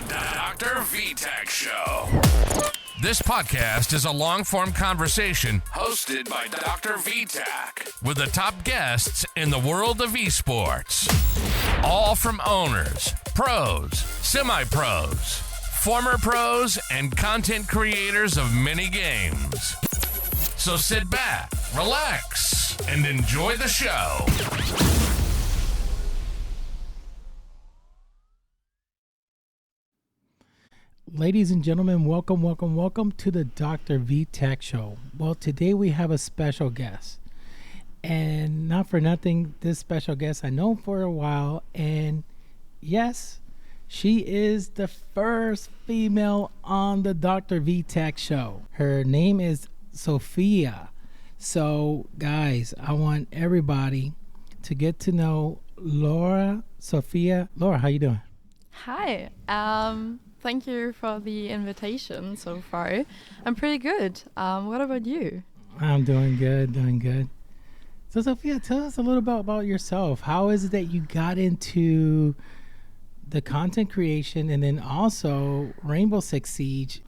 Dr. VTech Show. This podcast is a long-form conversation hosted by Dr. VTech with the top guests in the world of esports. All from owners, pros, semi-pros, former pros, and content creators of many games. So sit back, relax, and enjoy the show. Ladies and gentlemen, welcome to the Dr. VTech Show. Well, today we have a special guest. And not for nothing, this special guest I know for a while. And yes, she is the first female on the Dr. VTech Show. Her name is Sophia. So, guys, I want everybody to get to know Laura-Sophie. Laura, how you doing? Hi. Thank you for the invitation so far. I'm pretty good. What about you? I'm doing good. So, Sophia, tell us a little bit about yourself. How is it that you got into the content creation and then also Rainbow Six Siege?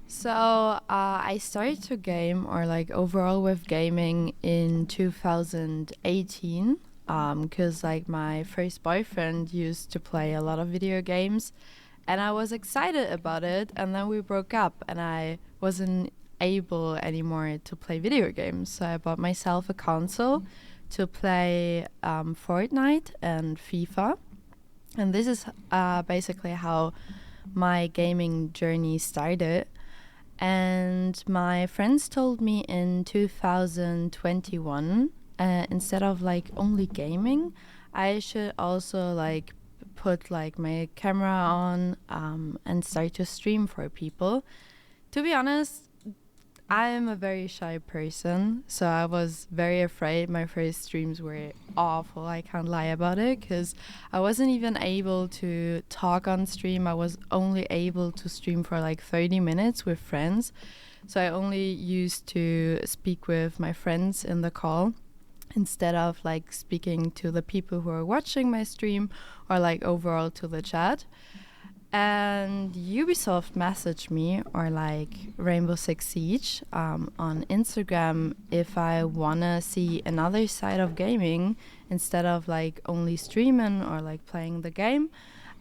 So, I started to game or like overall with gaming in 2018 because like my first boyfriend used to play a lot of video games. And I was excited about it, and then we broke up, and I wasn't able anymore to play video games. So I bought myself a console to play Fortnite and FIFA. And this is basically how my gaming journey started. And my friends told me in 2021, instead of like only gaming, I should also like put like my camera on and start to stream for people. To be honest, I am a very shy person, so I was very afraid. My first streams were awful, I can't lie about it, because I wasn't even able to talk on stream. I was only able to stream for like 30 minutes with friends, so I only used to speak with my friends in the call instead of like speaking to the people who are watching my stream or like overall to the chat. And Ubisoft messaged me, or like Rainbow Six Siege on Instagram, if I wanna see another side of gaming instead of like only streaming or like playing the game.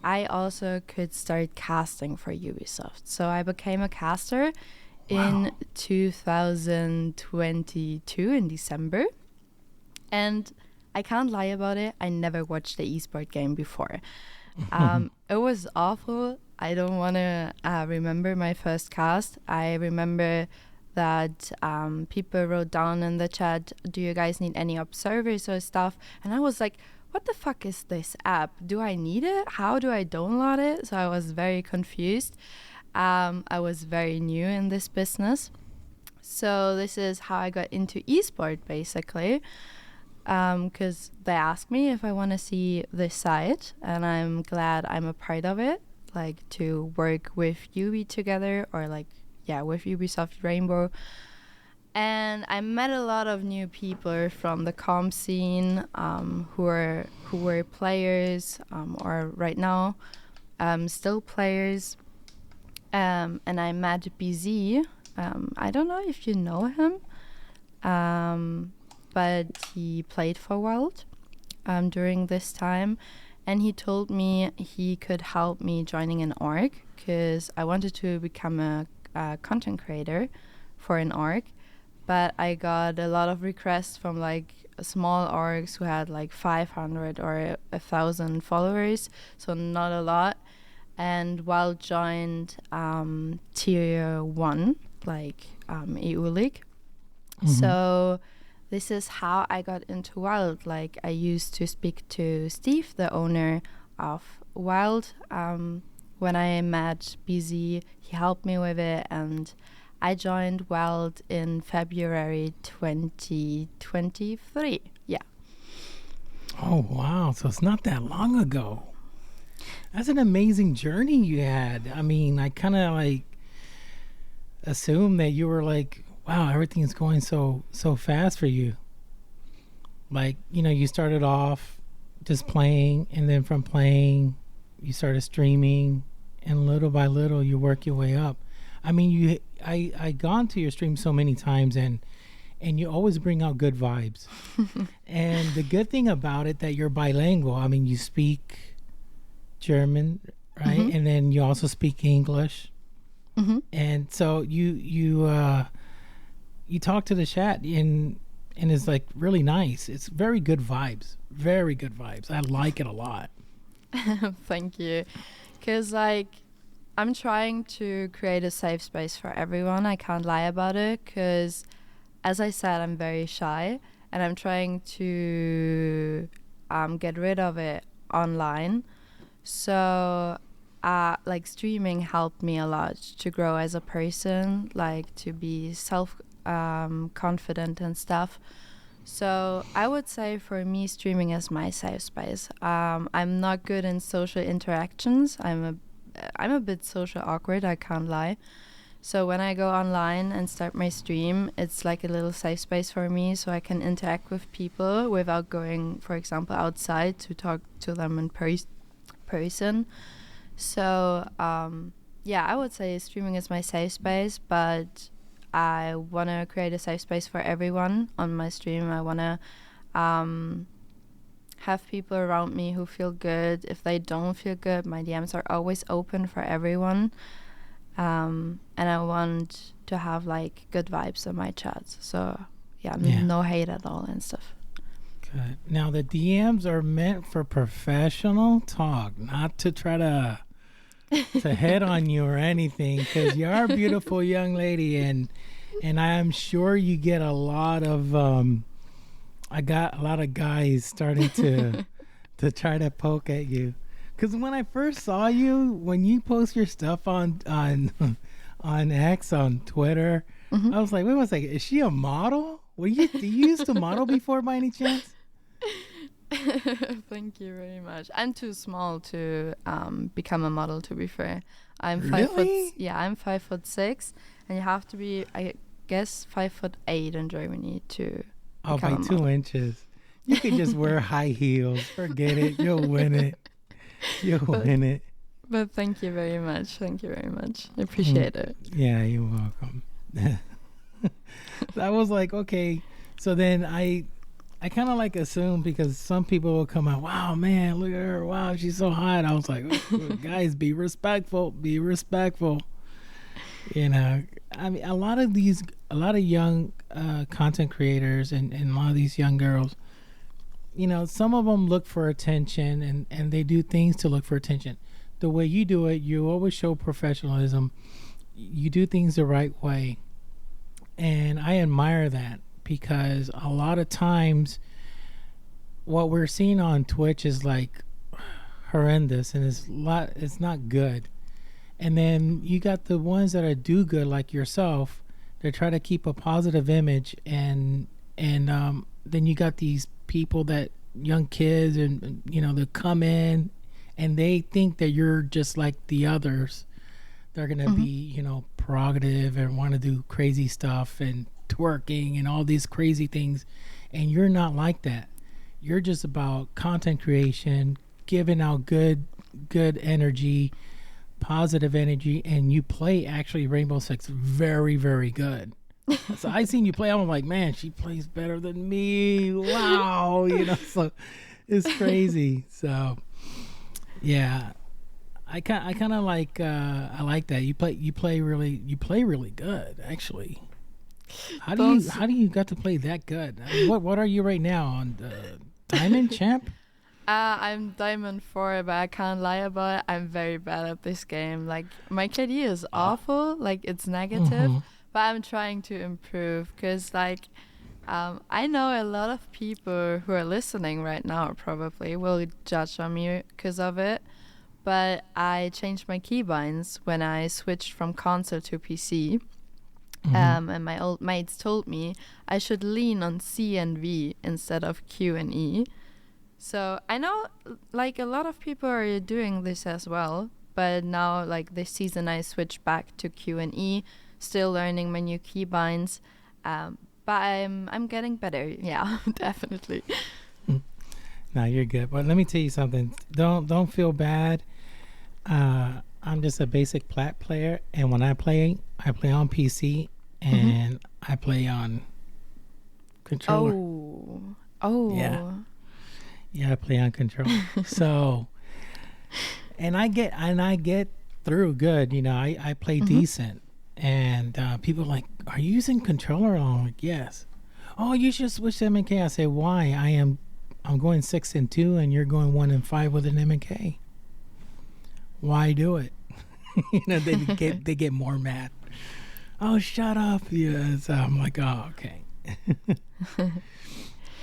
I also could start casting for Ubisoft. So I became a caster in 2022 in December. And I can't lie about it, I never watched the esport game before. It was awful. I don't want to remember my first cast. I remember that people wrote down in the chat, do you guys need any observers or stuff? And I was like, what the fuck is this app? Do I need it? How do I download it? So I was very confused. I was very new in this business. So this is how I got into esport, basically. Because they asked me if I want to see this site, and I'm glad I'm a part of it, like to work with Ubi together, or like, yeah, with Ubisoft Rainbow. And I met a lot of new people from the comp scene who were players or right now still players. And I met BZ. I don't know if you know him. But he played for WYLDE during this time, and he told me he could help me joining an org, because I wanted to become a content creator for an org, but I got a lot of requests from like small orgs who had like 500 or 1,000 followers, so not a lot. And WYLDE joined tier 1, like EU League. Mm-hmm. So this is how I got into WYLDE. Like, I used to speak to Steve, the owner of WYLDE. When I met BZ, he helped me with it, and I joined WYLDE in February 2023. Yeah. Oh, wow. So it's not that long ago. That's an amazing journey you had. I mean, I kind of like assumed that you were like, wow, everything's going so fast for you. Like, you know, you started off just playing, and then from playing, you started streaming, and little by little you work your way up. I mean, I gone to your stream so many times, and you always bring out good vibes. And the good thing about it that you're bilingual. I mean, you speak German, right? Mm-hmm. And then you also speak English. Mm-hmm. And so you talk to the chat, and it's like really nice. It's very good vibes. Very good vibes. I like it a lot. Thank you. Because, like, I'm trying to create a safe space for everyone. I can't lie about it because, as I said, I'm very shy, and I'm trying to get rid of it online. So, like, streaming helped me a lot to grow as a person, like to be confident and stuff. So I would say for me, streaming is my safe space. I'm not good in social interactions. I'm a bit social awkward, I can't lie. So when I go online and start my stream, it's like a little safe space for me, so I can interact with people without going, for example, outside to talk to them in person. So yeah, I would say streaming is my safe space, but I want to create a safe space for everyone on my stream. I want to have people around me who feel good. If they don't feel good, my DMs are always open for everyone. And I want to have like good vibes in my chats. So yeah, no hate at all and stuff. Good. Now the DMs are meant for professional talk, not to try to head on you or anything, because you are a beautiful young lady, and I am sure you get a lot of I got a lot of guys starting to try to poke at you. Because when I first saw you, when you post your stuff on X, on Twitter, Mm-hmm. I was like, wait a second, is she a model? Do you used to model before by any chance? Thank you very much. I'm too small to become a model, to be fair. I'm Really? I'm 5'6", and you have to be, I guess, 5'8" in Germany to Oh, become by a model. 2 inches. You could just wear high heels. Forget it. You'll win it. You'll win it. But thank you very much. Thank you very much. I appreciate it. Yeah, you're welcome. I was like, okay. So then I kind of like assumed, because some people will come out, wow, man, look at her. Wow, she's so hot. I was like, guys, be respectful. Be respectful. You know, I mean, a lot of young content creators and a lot of these young girls, you know, some of them look for attention and they do things to look for attention. The way you do it, you always show professionalism. You do things the right way. And I admire that, because a lot of times what we're seeing on Twitch is like horrendous, and it's not good. And then you got the ones that are do good, like yourself. They try to keep a positive image, and then you got these people, that young kids, and you know, they come in and they think that you're just like the others. They're gonna be, you know, prerogative and want to do crazy stuff and twerking and all these crazy things, and you're not like that. You're just about content creation, giving out good energy, positive energy, and you play actually Rainbow Six very, very good. So I seen you play, I'm like, man, she plays better than me. Wow, you know, so it's crazy. So yeah, I kind of like I like that. You play really good, actually. How do you got to play that good? I mean, what are you right now, on Diamond Champ? I'm Diamond 4, but I can't lie about it. I'm very bad at this game. Like, my KD is awful. Like, it's negative, but I'm trying to improve, because, like, I know a lot of people who are listening right now probably will judge on me because of it, but I changed my keybinds when I switched from console to PC. And my old mates told me I should lean on C and V instead of Q and E. So I know, like, a lot of people are doing this as well, but now, like, this season I switched back to Q and E, still learning my new keybinds, but I'm getting better. Yeah, definitely. No, you're good. But let me tell you something. Don't feel bad. I'm just a basic plat player, and when I play on PC, and I play on controller. Oh. Yeah, I play on controller. So, and I get through good. You know, I play decent, and people are like, "Are you using controller?" I'm like, "Yes." "Oh, you should switch to M&K." I say, "Why? I'm going 6-2, and you're going 1-5 with an M&K. Why do it?" You know, they get more mad. "Oh, shut up!" Yeah, so I'm like, "Oh, okay."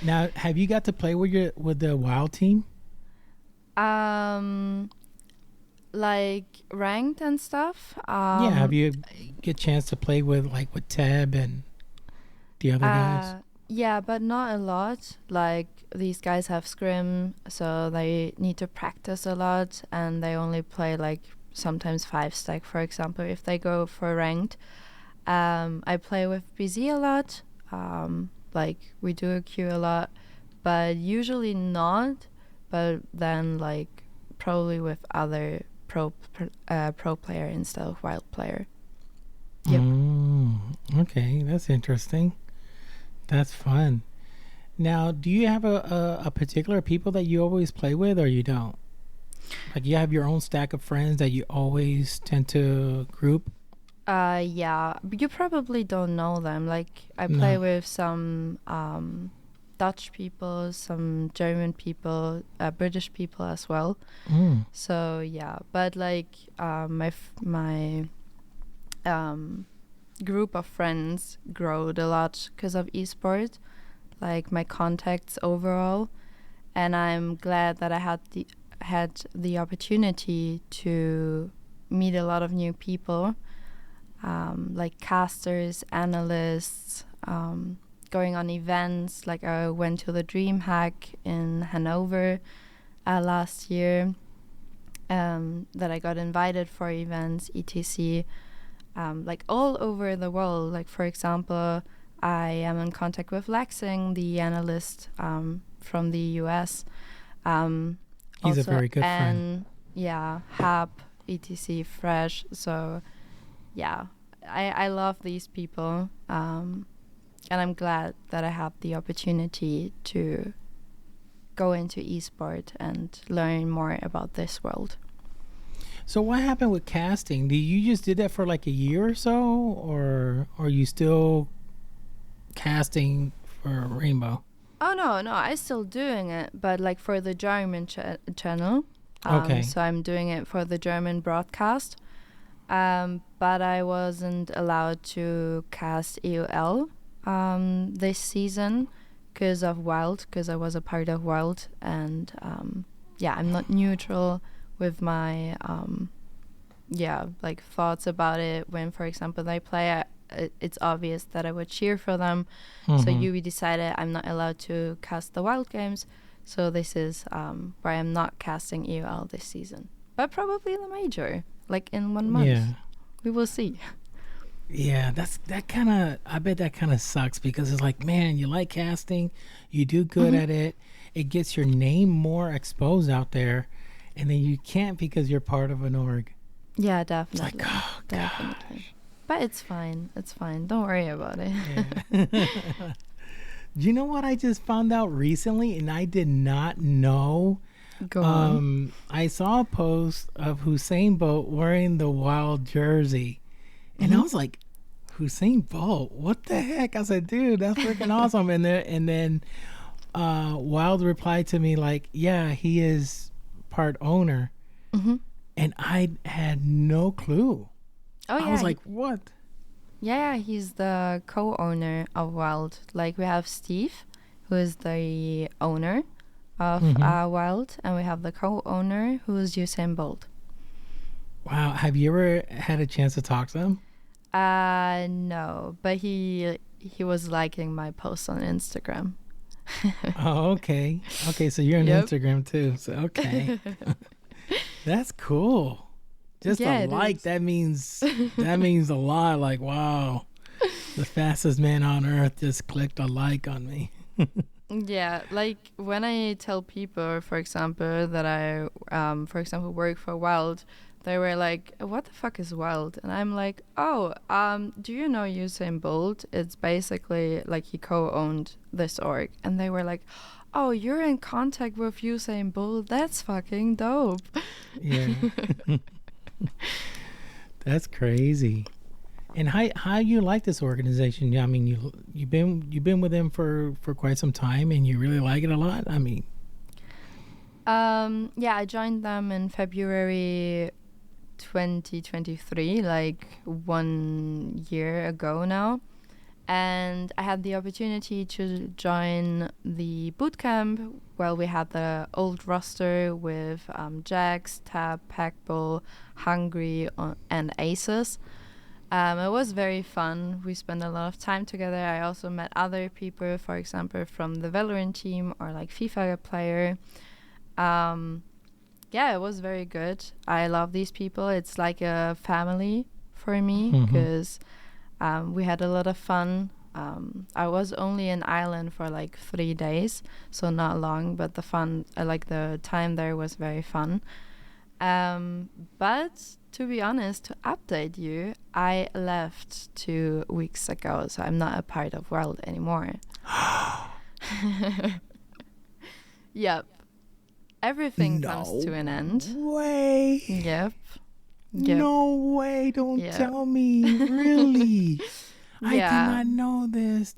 Now, have you got to play with the WYLDE team? Like ranked and stuff. Yeah, have you get a chance to play with Teb and the other guys? Yeah, but not a lot. Like these guys have scrim, so they need to practice a lot, and they only play like sometimes 5-stack, for example, if they go for ranked. I play with BZ a lot. Like we do a queue a lot, but usually not. But then like probably with other pro player instead of WYLDE player. Yep. Okay, that's interesting. That's fun. Now, do you have a particular people that you always play with, or you don't? Like you have your own stack of friends that you always tend to group? Yeah, but you probably don't know them. Like I play with some Dutch people, some German people, British people as well. So yeah, but like my group of friends growed a lot because of esports, like my contacts overall, and I'm glad that I had the opportunity to meet a lot of new people. Like casters, analysts, going on events. Like I went to the DreamHack in Hanover last year, that I got invited for events, etc. Like all over the world. Like for example, I am in contact with Lexing, the analyst from the US. He's a very good friend. Yeah, Hap, etc. Fresh. So yeah, I love these people, and I'm glad that I have the opportunity to go into esport and learn more about this world. So what happened with casting? Did you just did that for like a year or so, or are you still casting for Rainbow? Oh no, I still doing it, but like for the German channel. Okay. So I'm doing it for the German broadcast. But I wasn't allowed to cast EUL this season because of WYLDE, because I was a part of WYLDE, and yeah, I'm not neutral with my like thoughts about it. When, for example, they play, it's obvious that I would cheer for them. So we decided I'm not allowed to cast the WYLDE games. So this is where I'm not casting EUL this season, but probably the major. Like in 1 month. Yeah. We will see. Yeah, I bet that kind of sucks, because it's like, man, you like casting, you do good at it, it gets your name more exposed out there, and then you can't because you're part of an org. Yeah, definitely. It's like, oh, definitely. gosh. But it's fine. Don't worry about it. Yeah. Do you know what I just found out recently, and I did not know? Go on. I saw a post of Usain Bolt wearing the WYLDE jersey, and I was like, Usain Bolt, what the heck? I said, dude, that's freaking awesome. And then WYLDE replied to me like, yeah, he is part owner. And I had no clue. Oh yeah. I was like, what? Yeah, he's the co-owner of WYLDE. Like we have Steve, who is the owner of WYLDE, and we have the co-owner, who is Usain Bolt. Wow. Have you ever had a chance to talk to him? No, but he was liking my posts on Instagram. Oh, okay. Okay, so you're on Instagram too. So okay. That's cool. Just a like, that means a lot. Like, wow. The fastest man on earth just clicked a like on me. Yeah, like when I tell people, for example, that I, for example, work for WYLDE, they were like, what the fuck is WYLDE? And I'm like, do you know Usain Bolt? It's basically like he co-owned this org. And they were like, oh, you're in contact with Usain Bolt? That's fucking dope. Yeah. That's crazy. And how you like this organization? I mean, you've been with them for quite some time, and you really like it a lot. I mean, yeah, I joined them in February 2023, like 1 year ago now. And I had the opportunity to join the boot camp. Well, we had the old roster with Jax, Tab, Packbull, Hungry, and Aces. It was very fun. We spent a lot of time together. I also met other people, for example, from the Valorant team or like FIFA player. Yeah, it was very good. I love these people. It's like a family for me because we had a lot of fun. I was only in Ireland for like 3 days, so not long, but the time there was very fun. But to be honest, to update you, I left 2 weeks ago, so I'm not a part of WYLDE anymore. Yep. Everything comes to an end. Way. Yep. No way. Don't tell me. Really? I did not know this.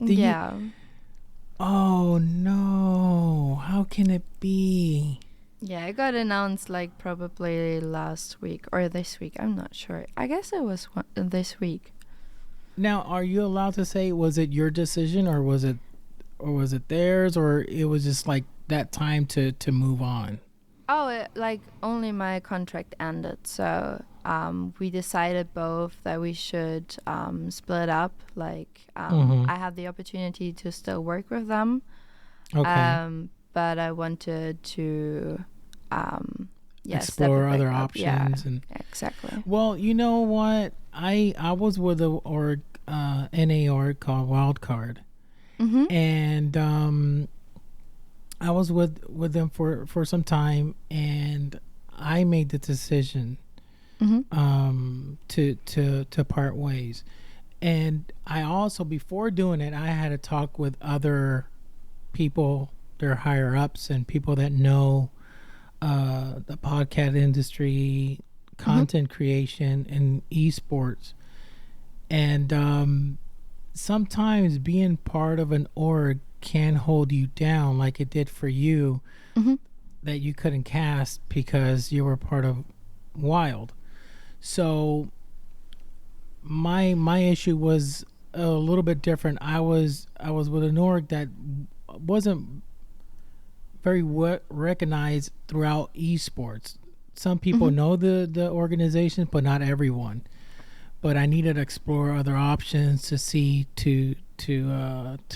Oh, no. How can it be? Yeah, it got announced like probably last week or this week. I'm not sure. I guess it was this week. Now, are you allowed to say, was it your decision or was it theirs, or it was just like that time to move on? Oh, only my contract ended. So we decided both that we should split up. I had the opportunity to still work with them. Okay. But I wanted to explore other options. Yeah, exactly. Well, you know what? I was with a NA org called Wildcard. And I was with them for some time, and I made the decision to part ways. And I also, before doing it, I had a talk with other people, their higher ups, and people that know the podcast industry, content creation, and esports. And sometimes being part of an org can hold you down, like it did for you, that you couldn't cast because you were part of WYLDE. So my issue was a little bit different. I was with an org that wasn't very recognized throughout esports. Some people know the organization, but not everyone. But I needed to explore other options to see to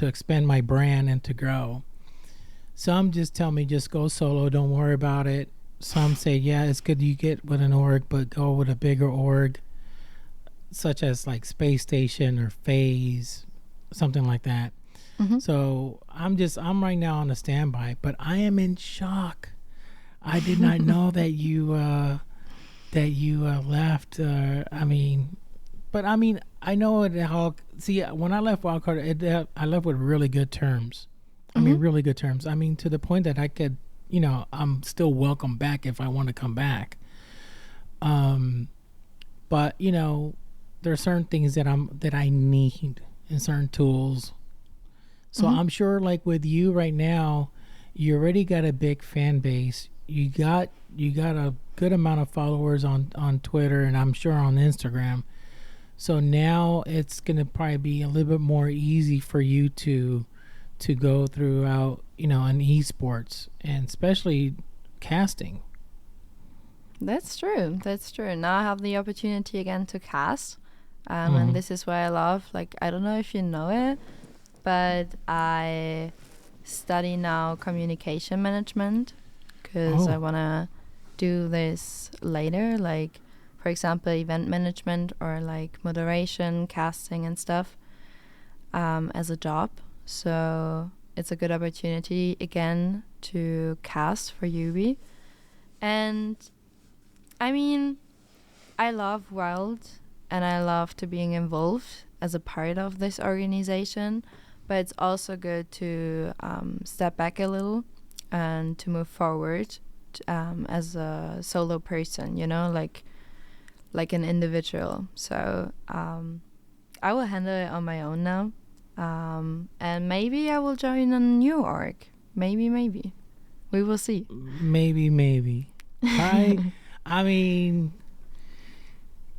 expand my brand and to grow. Some just tell me just go solo, don't worry about it. Some say, yeah, it's good you get with an org, but go with a bigger org, such as like Space Station or FaZe, something like that. So I'm right now on a standby, but I am in shock. I did not know that you left. I know it how. See, when I left Wildcard, I left with really good terms. I mean, really good terms. I mean, to the point that I could, I'm still welcome back if I want to come back. But there are certain things that I need and certain tools. So I'm sure, like with you right now, you already got a big fan base. You got a good amount of followers on Twitter, and I'm sure on Instagram. So now it's going to probably be a little bit more easy for you to go throughout, in esports, and especially casting. That's true. Now I have the opportunity again to cast. And this is what I love. Like, I don't know if you know it, but I study now communication management because I want to do this later. Like, for example, event management or like moderation, casting and stuff as a job. So it's a good opportunity again to cast for UB. And I mean, I love WYLDE and I love to being involved as a part of this organization, but it's also good to step back a little and to move forward as a solo person, you know, like an individual. So I will handle it on my own now, and maybe I will join a new org. Maybe we will see. Maybe. I mean,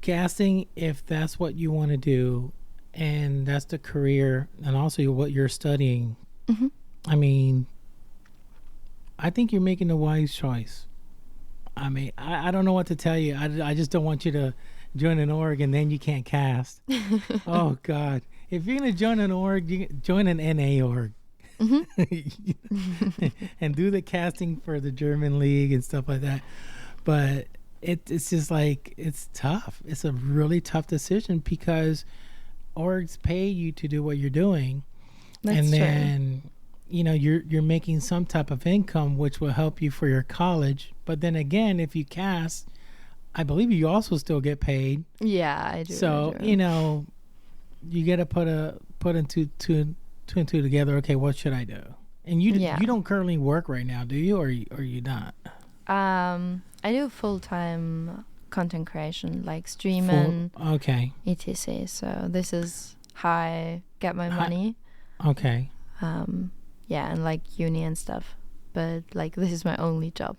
casting, if that's what you want to do, and that's the career, and also what you're studying. Mm-hmm. I mean, I think you're making the wise choice. I mean, I don't know what to tell you. I just don't want you to join an org and then you can't cast. Oh, God. If you're going to join an org, you join an NA org. Mm-hmm. And do the casting for the German league and stuff like that. But it's just like, it's tough. It's a really tough decision because orgs pay you to do what you're doing. That's and true. then you know you're making some type of income which will help you for your college. But then again, if you cast, I believe you also still get paid. Yeah, I do. So I do. you know, you got to put into two and two together. Okay, what should I do? And you don't currently work right now, do you, or you not? I do full-time content creation, like streaming, Okay. etc. So this is how I get my money. Okay. Yeah, and like uni and stuff. But like this is my only job.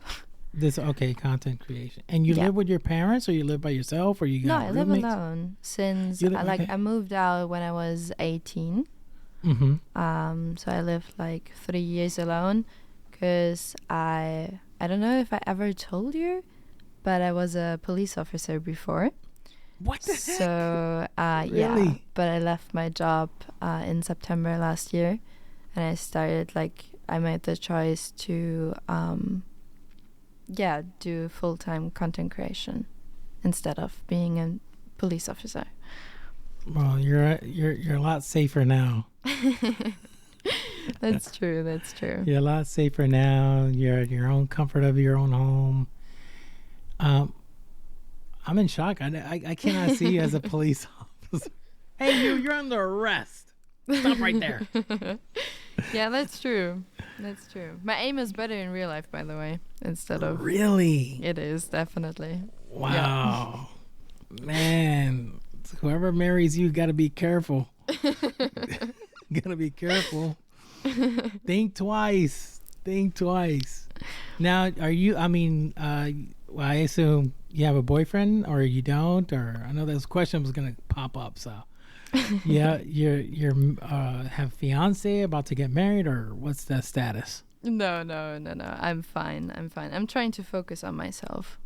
Content creation. And you live with your parents, or you live by yourself, or you got I live roommates? alone since Okay. I moved out when I was 18. Mm-hmm. So I lived like 3 years alone because I don't know if I ever told you, but I was a police officer before. What the heck? So Really? yeah, but I left my job in September last year, and I started I made the choice to do full-time content creation instead of being a police officer. Well, you're a lot safer now. That's true. That's true. You're a lot safer now. You're at your own comfort of your own home. I'm in shock. I cannot see you as a police officer. Hey, you're under arrest. Stop right there. Yeah, that's true. That's true. My aim is better in real life, by the way, instead of... Really? It is, definitely. Wow. Yeah. Man, whoever marries you got to be careful. Got to be careful. Think twice. Now, are you, well, I assume you have a boyfriend or you don't, or I know this question was going to pop up, so. Yeah, you're have fiance, about to get married, or what's the status? No. I'm fine. I'm trying to focus on myself.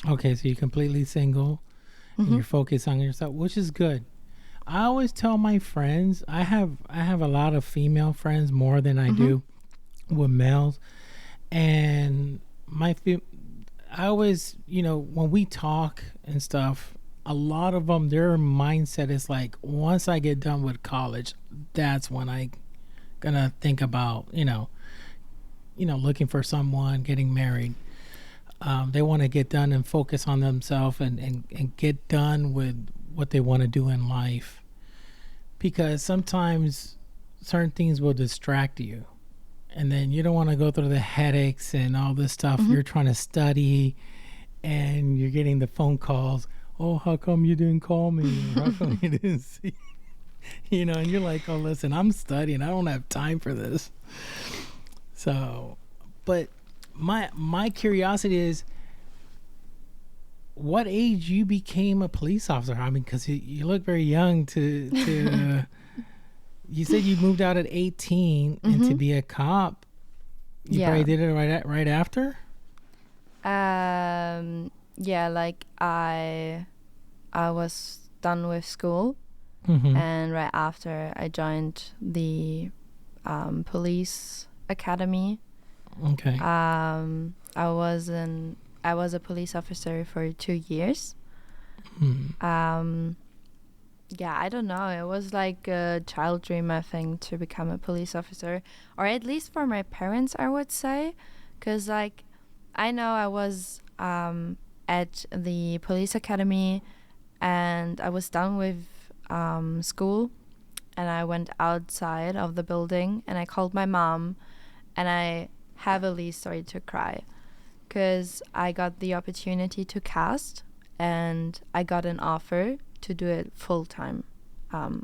Okay, so you're completely single, and you're focused on yourself, which is good. I always tell my friends, I have a lot of female friends more than I do with males, and I always, when we talk and stuff, a lot of them, their mindset is like, once I get done with college, that's when I gonna think about, looking for someone, getting married. They want to get done and focus on themselves and get done with what they want to do in life. Because sometimes certain things will distract you. And then you don't want to go through the headaches and all this stuff. You're trying to study and you're getting the phone calls. Oh, how come you didn't call me? How come you didn't see? And you're like, oh, listen, I'm studying. I don't have time for this. So, but my curiosity is, what age you became a police officer? I mean, because you look very young to you said you moved out at 18 and to be a cop. You probably did it right after? Yeah, like I was done with school, and right after I joined the police academy. Okay. I was a police officer for 2 years. Yeah, I don't know. It was like a child dream, I think, to become a police officer, or at least for my parents, I would say, because I know I was at the police academy, and I was done with school, and I went outside of the building, and I called my mom, and I heavily started to cry because I got the opportunity to cast, and I got an offer to do it full time.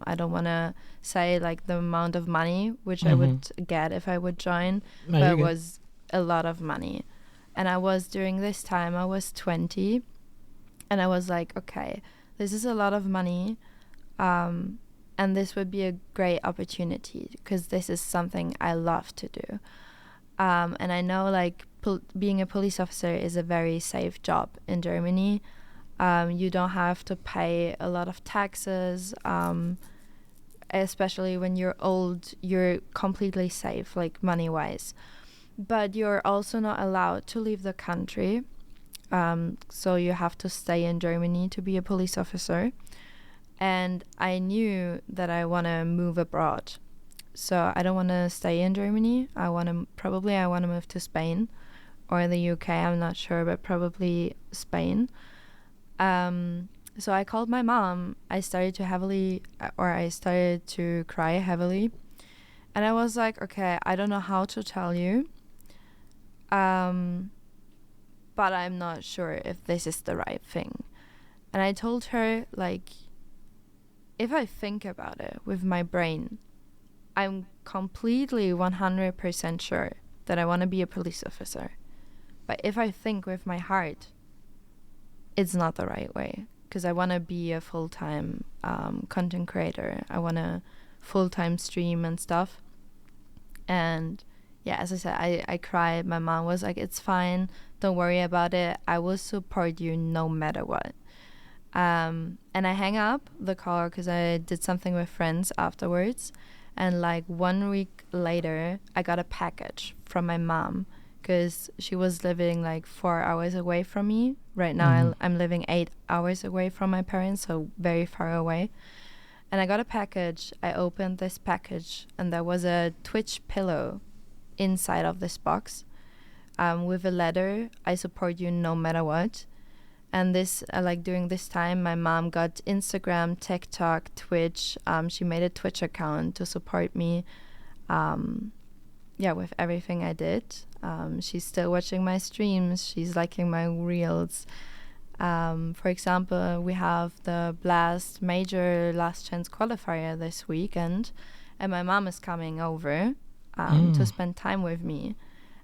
I don't want to say like the amount of money which I would get if I would join, No, but you're it good. was a lot of money. And during this time, I was 20, and I was like, okay, this is a lot of money, and this would be a great opportunity because this is something I love to do. And I know like being a police officer is a very safe job in Germany. You don't have to pay a lot of taxes, especially when you're old. You're completely safe, like money-wise. But you're also not allowed to leave the country. So you have to stay in Germany to be a police officer. And I knew that I want to move abroad. So I don't want to stay in Germany. I want to move to Spain or the UK. I'm not sure, but probably Spain. So I called my mom. I started to cry heavily. And I was like, okay, I don't know how to tell you. But I'm not sure if this is the right thing. And I told her, like, if I think about it with my brain, I'm completely 100% sure that I want to be a police officer. But if I think with my heart, it's not the right way. Because I want to be a full-time content creator. I want to full-time stream and stuff. And yeah, as I said, I cried. My mom was like, it's fine. Don't worry about it. I will support you no matter what. And I hang up the call because I did something with friends afterwards. And like 1 week later, I got a package from my mom because she was living like 4 hours away from me. Right now, I'm living 8 hours away from my parents, so very far away. And I got a package. I opened this package, and there was a Twitch pillow inside of this box with a letter, I support you no matter what. And this, during this time, my mom got Instagram, TikTok, Twitch. She made a Twitch account to support me, with everything I did. She's still watching my streams. She's liking my reels. For example, we have the Blast Major Last Chance qualifier this weekend, and my mom is coming over to spend time with me.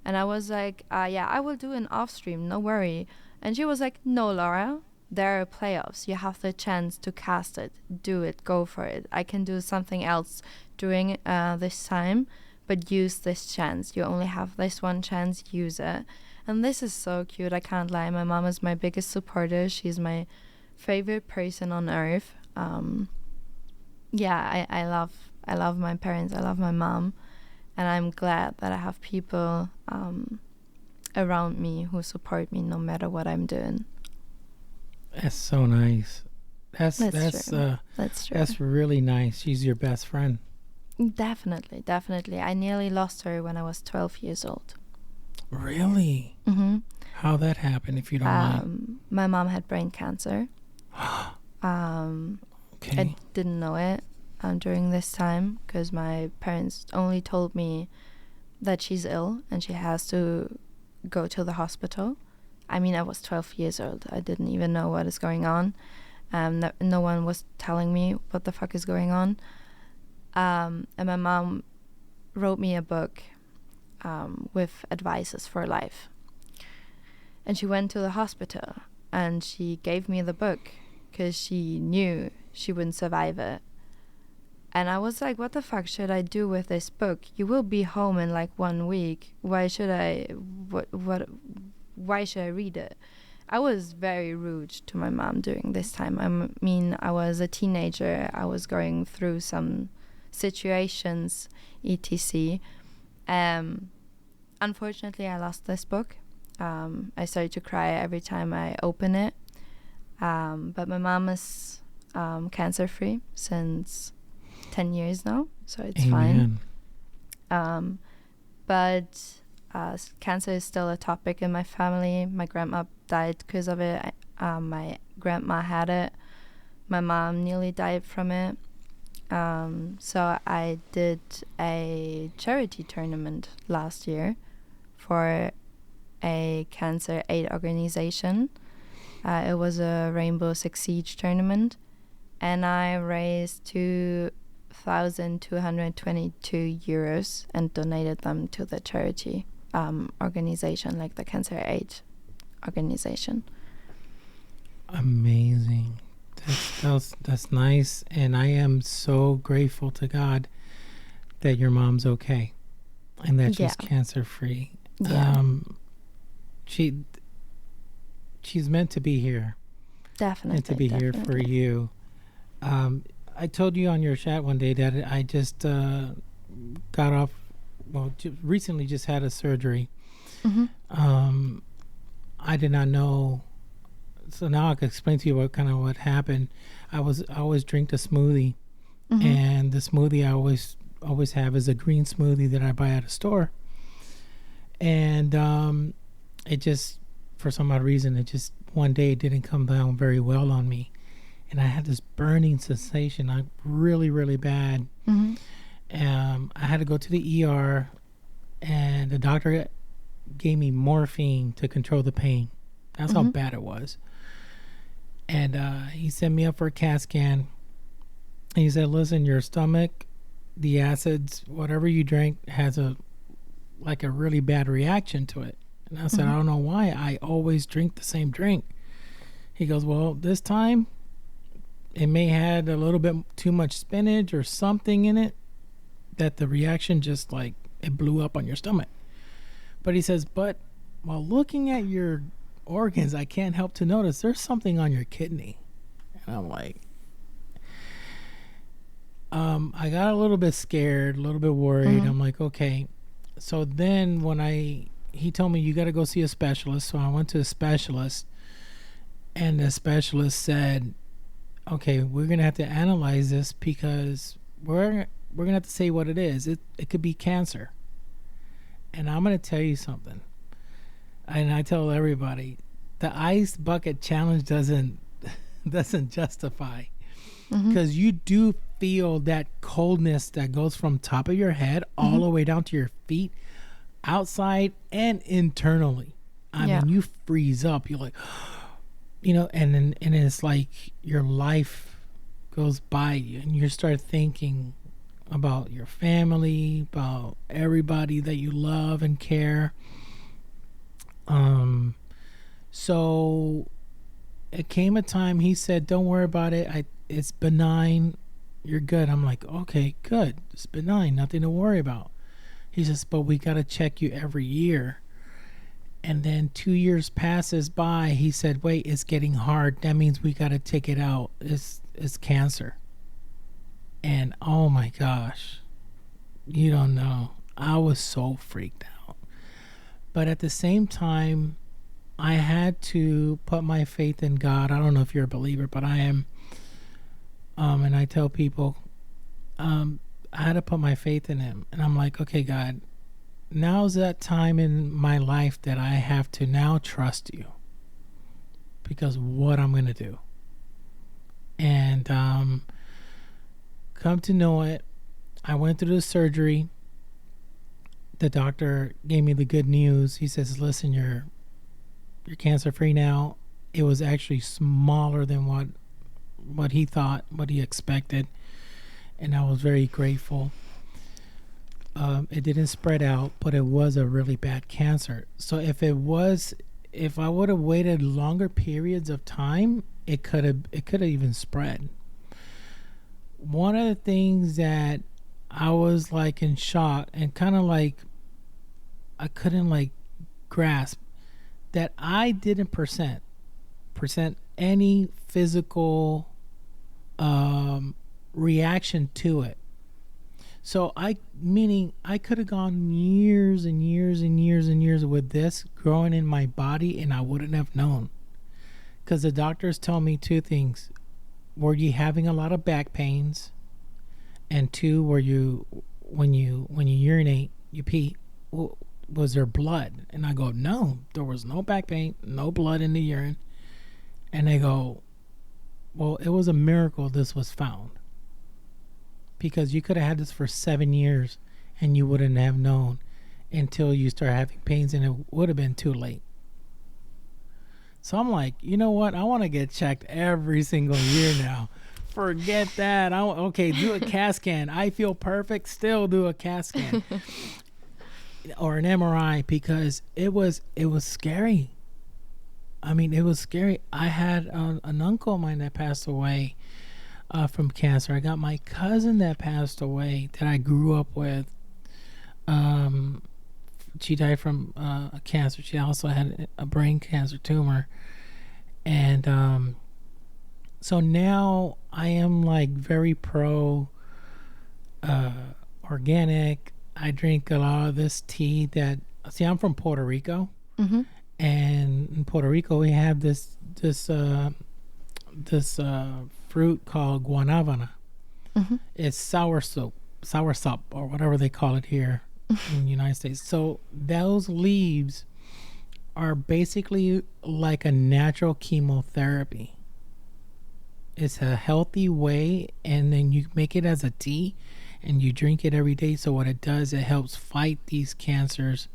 And I was like, I will do an off stream, no worry. And she was like, no, Laura, there are playoffs. You have the chance to cast it. Do it. Go for it. I can do something else during this time, but use this chance. You only have this one chance. Use it. And this is so cute. I can't lie. My mom is my biggest supporter. She's my favorite person on earth. I love my parents. I love my mom. And I'm glad that I have people around me who support me no matter what I'm doing. That's so nice. That's true. That's true. That's really nice. She's your best friend. Definitely. I nearly lost her when I was 12 years old. Really? Mm-hmm. How that happened, if you don't mind? My mom had brain cancer. Okay. I didn't know it during this time because my parents only told me that she's ill and she has to go to the hospital. I mean, I was 12 years old. I didn't even know what is going on. No one was telling me what the fuck is going on. And my mom wrote me a book with advices for life. And she went to the hospital and she gave me the book because she knew she wouldn't survive it. And I was like, what the fuck should I do with this book? You will be home in like 1 week. Why should I read it? I was very rude to my mom during this time. I mean, I was a teenager. I was going through some situations, etc. Unfortunately, I lost this book. I started to cry every time I open it. But my mom is cancer-free since 10 years now, so it's Amen. fine. But cancer is still a topic in my family. My died because of it. My grandma had it. My mom nearly died from it. So I did a charity tournament last year for a cancer aid organization. It was a Rainbow Six Siege tournament, and I raised 2,222 euros and donated them to the charity organization, like the cancer aid organization. Amazing. That's nice, and I am so grateful to God that your mom's okay and that she's cancer free. Yeah. She's meant to be here. Definitely. Meant to be here for you. I told you on your chat one day that I just got off. Well, recently just had a surgery. Mm-hmm. I did not know. So now I can explain to you what happened. I always drink the smoothie, Mm-hmm. and the smoothie I always have is a green smoothie that I buy at a store. And it just, for some odd reason, it just one day it didn't come down very well on me, and I had this burning sensation, really, really bad. Mm-hmm. I had to go to the ER, and the doctor gave me morphine to control the pain. That's Mm-hmm. how bad it was. And he sent me up for a CAT scan. And he said, listen, your stomach, the acids, whatever you drank has a really bad reaction to it. And I said, Mm-hmm. I don't know why. I always drink the same drink. He goes, well, this time it may had a little bit too much spinach or something in it that the reaction just it blew up on your stomach. But he says, but while looking at your organs, I can't help to notice there's something on your kidney. And I'm like, I got a little bit scared, a little bit worried. Mm-hmm. I'm like, okay. So then he told me you got to go see a specialist. So I went to a specialist, and the specialist said, okay, we're going to have to analyze this because we're going to have to say what it is. It could be cancer. And I'm going to tell you something. And I tell everybody, the ice bucket challenge doesn't justify, because you do feel that coldness that goes from top of your head all the way down to your feet, outside and internally. I mean, you freeze up. You're like, and it's like your life goes by you, and you start thinking about your family, about everybody that you love and care. So it came a time he said, don't worry about it. It's benign. You're good. I'm like, okay, good. It's benign. Nothing to worry about. He says, but we got to check you every year. And then 2 years passes by. He said, wait, it's getting hard. That means we got to take it out. It's cancer. And oh my gosh, you don't know. I was so freaked out. But at the same time, I had to put my faith in God. I don't know if you're a believer, but I am. And I tell people, I had to put my faith in him. And I'm like, okay, God, now's that time in my life that I have to now trust you. Because what I'm going to do. And come to know it, I went through the surgery. The doctor gave me the good news. He says, listen, you're cancer free now. It was actually smaller than what he thought, what he expected, and I was very grateful. It didn't spread out, but it was a really bad cancer. So if I would have waited longer periods of time, it could have even spread. One of the things that I was in shock and kind of I couldn't grasp, that I didn't present any physical reaction to it. So meaning I could have gone years and years and years and years with this growing in my body, and I wouldn't have known, because the doctors tell me two things: were you having a lot of back pains, and two, were you when you urinate, you pee, was there blood? And I go, no, there was no back pain, no blood in the urine. And they go, well, it was a miracle this was found. Because you could have had this for 7 years and you wouldn't have known until you start having pains, and it would have been too late. So I'm like, you know what? I want to get checked every single year now. Forget that. Okay, do a CAT scan. I feel perfect. Still do a CAT scan or an MRI, because it was scary. I mean, it was scary. I had an uncle of mine that passed away from cancer. I got my cousin that passed away that I grew up with. She died from cancer. She also had a brain cancer tumor. And so now I am like very pro organic. I drink a lot of this tea that, see, I'm from Puerto Rico. Mm-hmm. And in Puerto Rico we have this fruit called guanabana. Mm-hmm. It's soursop, or whatever they call it here in the United States. So those leaves are basically like a natural chemotherapy. It's a healthy way, and then you make it as a tea and you drink it every day. So what it does, it helps fight these cancers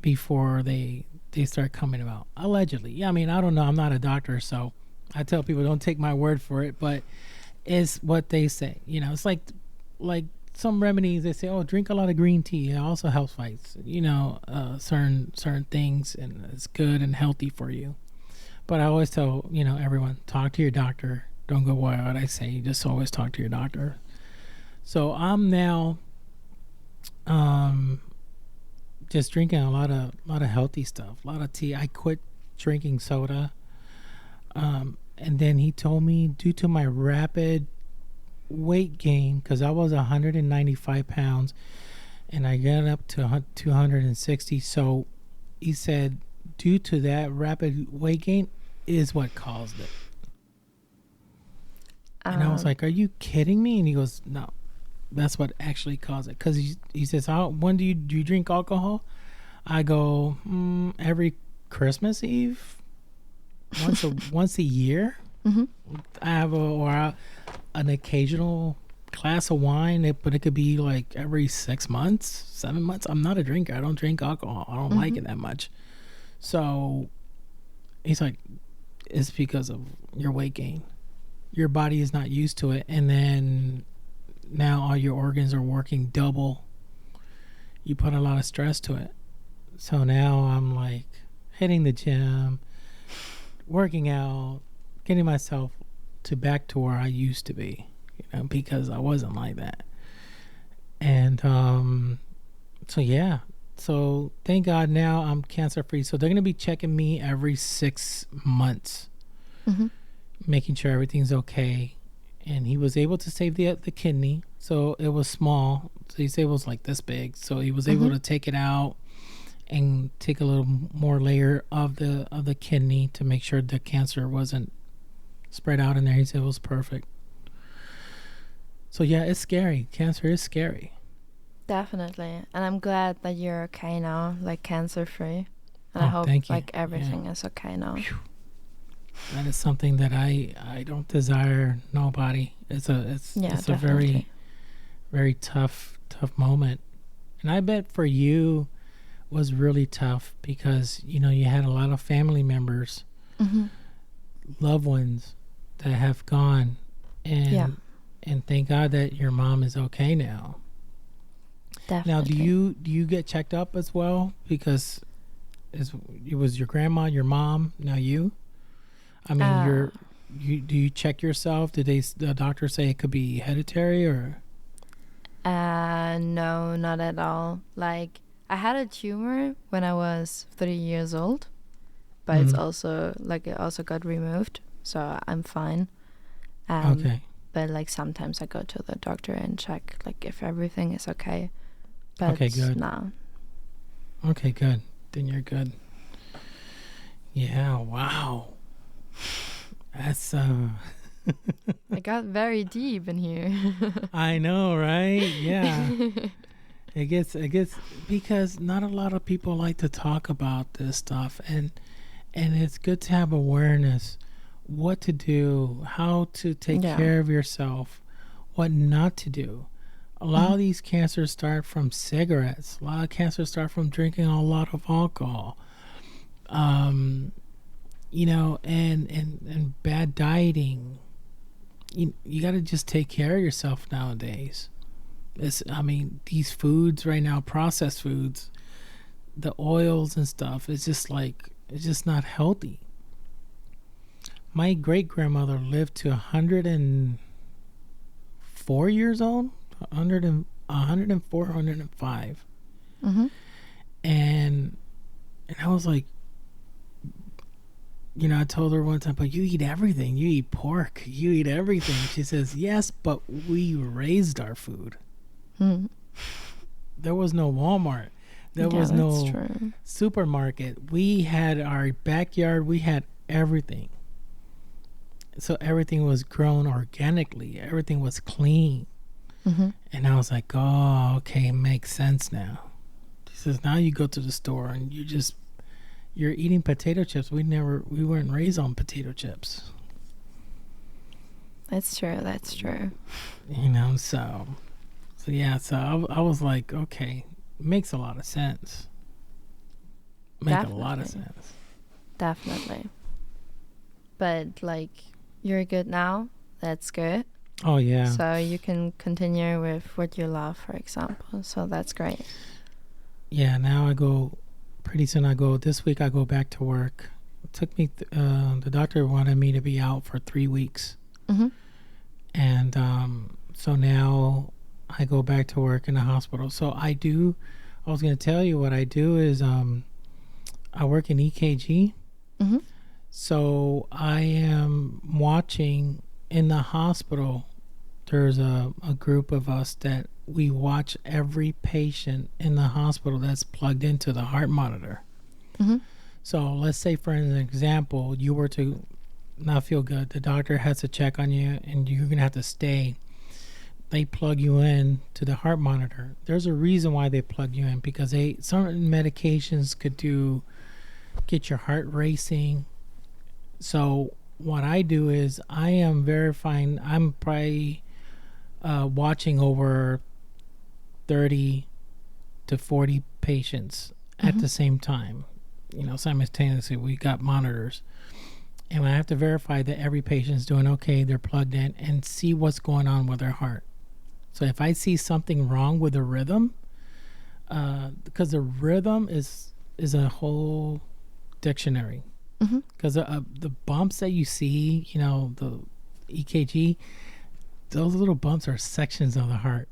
before they start coming about, allegedly. Yeah, I mean, I don't know, I'm not a doctor, so I tell people don't take my word for it, but it's what they say. You know, it's like some remedies, they say, oh, drink a lot of green tea, it also helps fight, certain things, and it's good and healthy for you. But I always tell, everyone, talk to your doctor. Don't go by what I say, you just always talk to your doctor. So I'm now just drinking a lot of healthy stuff, a lot of tea. I quit drinking soda. And then he told me, due to my rapid weight gain, because I was 195 pounds and I got up to 260. So he said, due to that rapid weight gain is what caused it. And I was like, are you kidding me? And he goes, no, that's what actually caused it. Because he says, when do you drink alcohol? I go, every Christmas Eve, once a year. Mm-hmm. I have an occasional glass of wine, but it could be like every 6 months, 7 months. I'm not a drinker. I don't drink alcohol. I don't like it that much. So he's like, it's because of your weight gain. Your body is not used to it, and then now all your organs are working double. You put a lot of stress to it. So now I'm like hitting the gym, working out, getting myself back to where I used to be, because I wasn't like that. And so thank God now I'm cancer free. So they're going to be checking me every 6 months, mm-hmm. making sure everything's okay. And he was able to save the kidney. So it was small. So he said it was like this big. So he was able to take it out and take a little more layer of the kidney to make sure the cancer wasn't spread out in there. He said it was perfect. So yeah, it's scary. Cancer is scary. Definitely. And I'm glad that you're okay now, like cancer free. And I hope like everything is okay now. Whew. That is something that I don't desire nobody. It's a very, very tough moment. And I bet for you was really tough because, you had a lot of family members, loved ones that have gone. And thank God that your mom is okay now. Definitely. Now, do you get checked up as well? Because it was your grandma, your mom, now you? I mean, do you check yourself? Did the doctor say it could be hereditary or? No, not at all. Like, I had a tumor when I was 3 years old, but it's also like it also got removed, so I'm fine. Okay. But like sometimes I go to the doctor and check like if everything is okay. But okay, good. No. Okay, good. Then you're good. Yeah. Wow. That's It got very deep in here. I know, right? Yeah. It gets because not a lot of people like to talk about this stuff, and it's good to have awareness, what to do, how to take care of yourself, what not to do. A lot of these cancers start from cigarettes. A lot of cancers start from drinking a lot of alcohol. You know, and bad dieting. You got to just take care of yourself nowadays. These foods right now, processed foods, the oils and stuff, it's just not healthy. My great grandmother lived to 104 years old, 104, 105. And I was like, I told her one time, but you eat everything. You eat pork. You eat everything. She says, yes, but we raised our food. There was no Walmart. There was no supermarket. We had our backyard. We had everything. So everything was grown organically. Everything was clean. And I was like, oh, okay, it makes sense now. She says, now you go to the store and you're eating potato chips. We weren't raised on potato chips. That's true. So yeah, so I was like, okay, makes a lot of sense. A lot of sense. Definitely. But you're good now. That's good. Oh yeah. So you can continue with what you love, for example. So that's great. Yeah. Now this week I go back to work. It took me. The doctor wanted me to be out for 3 weeks. And so now I go back to work in the hospital. So I was going to tell you what I do is I work in EKG. So I am watching in the hospital. There's a group of us that we watch every patient in the hospital that's plugged into the heart monitor. So let's say, for an example, you were to not feel good. The doctor has to check on you and you're going to have to stay. They plug you in to the heart monitor. There's a reason why they plug you in, because certain medications could get your heart racing. So what I do is I am verifying. I'm probably watching over 30 to 40 patients at the same time. Simultaneously, we got monitors. And I have to verify that every patient's doing okay, they're plugged in, and see what's going on with their heart. So if I see something wrong with the rhythm, because the rhythm is a whole dictionary. Because the bumps that you see, the EKG, those little bumps are sections of the heart.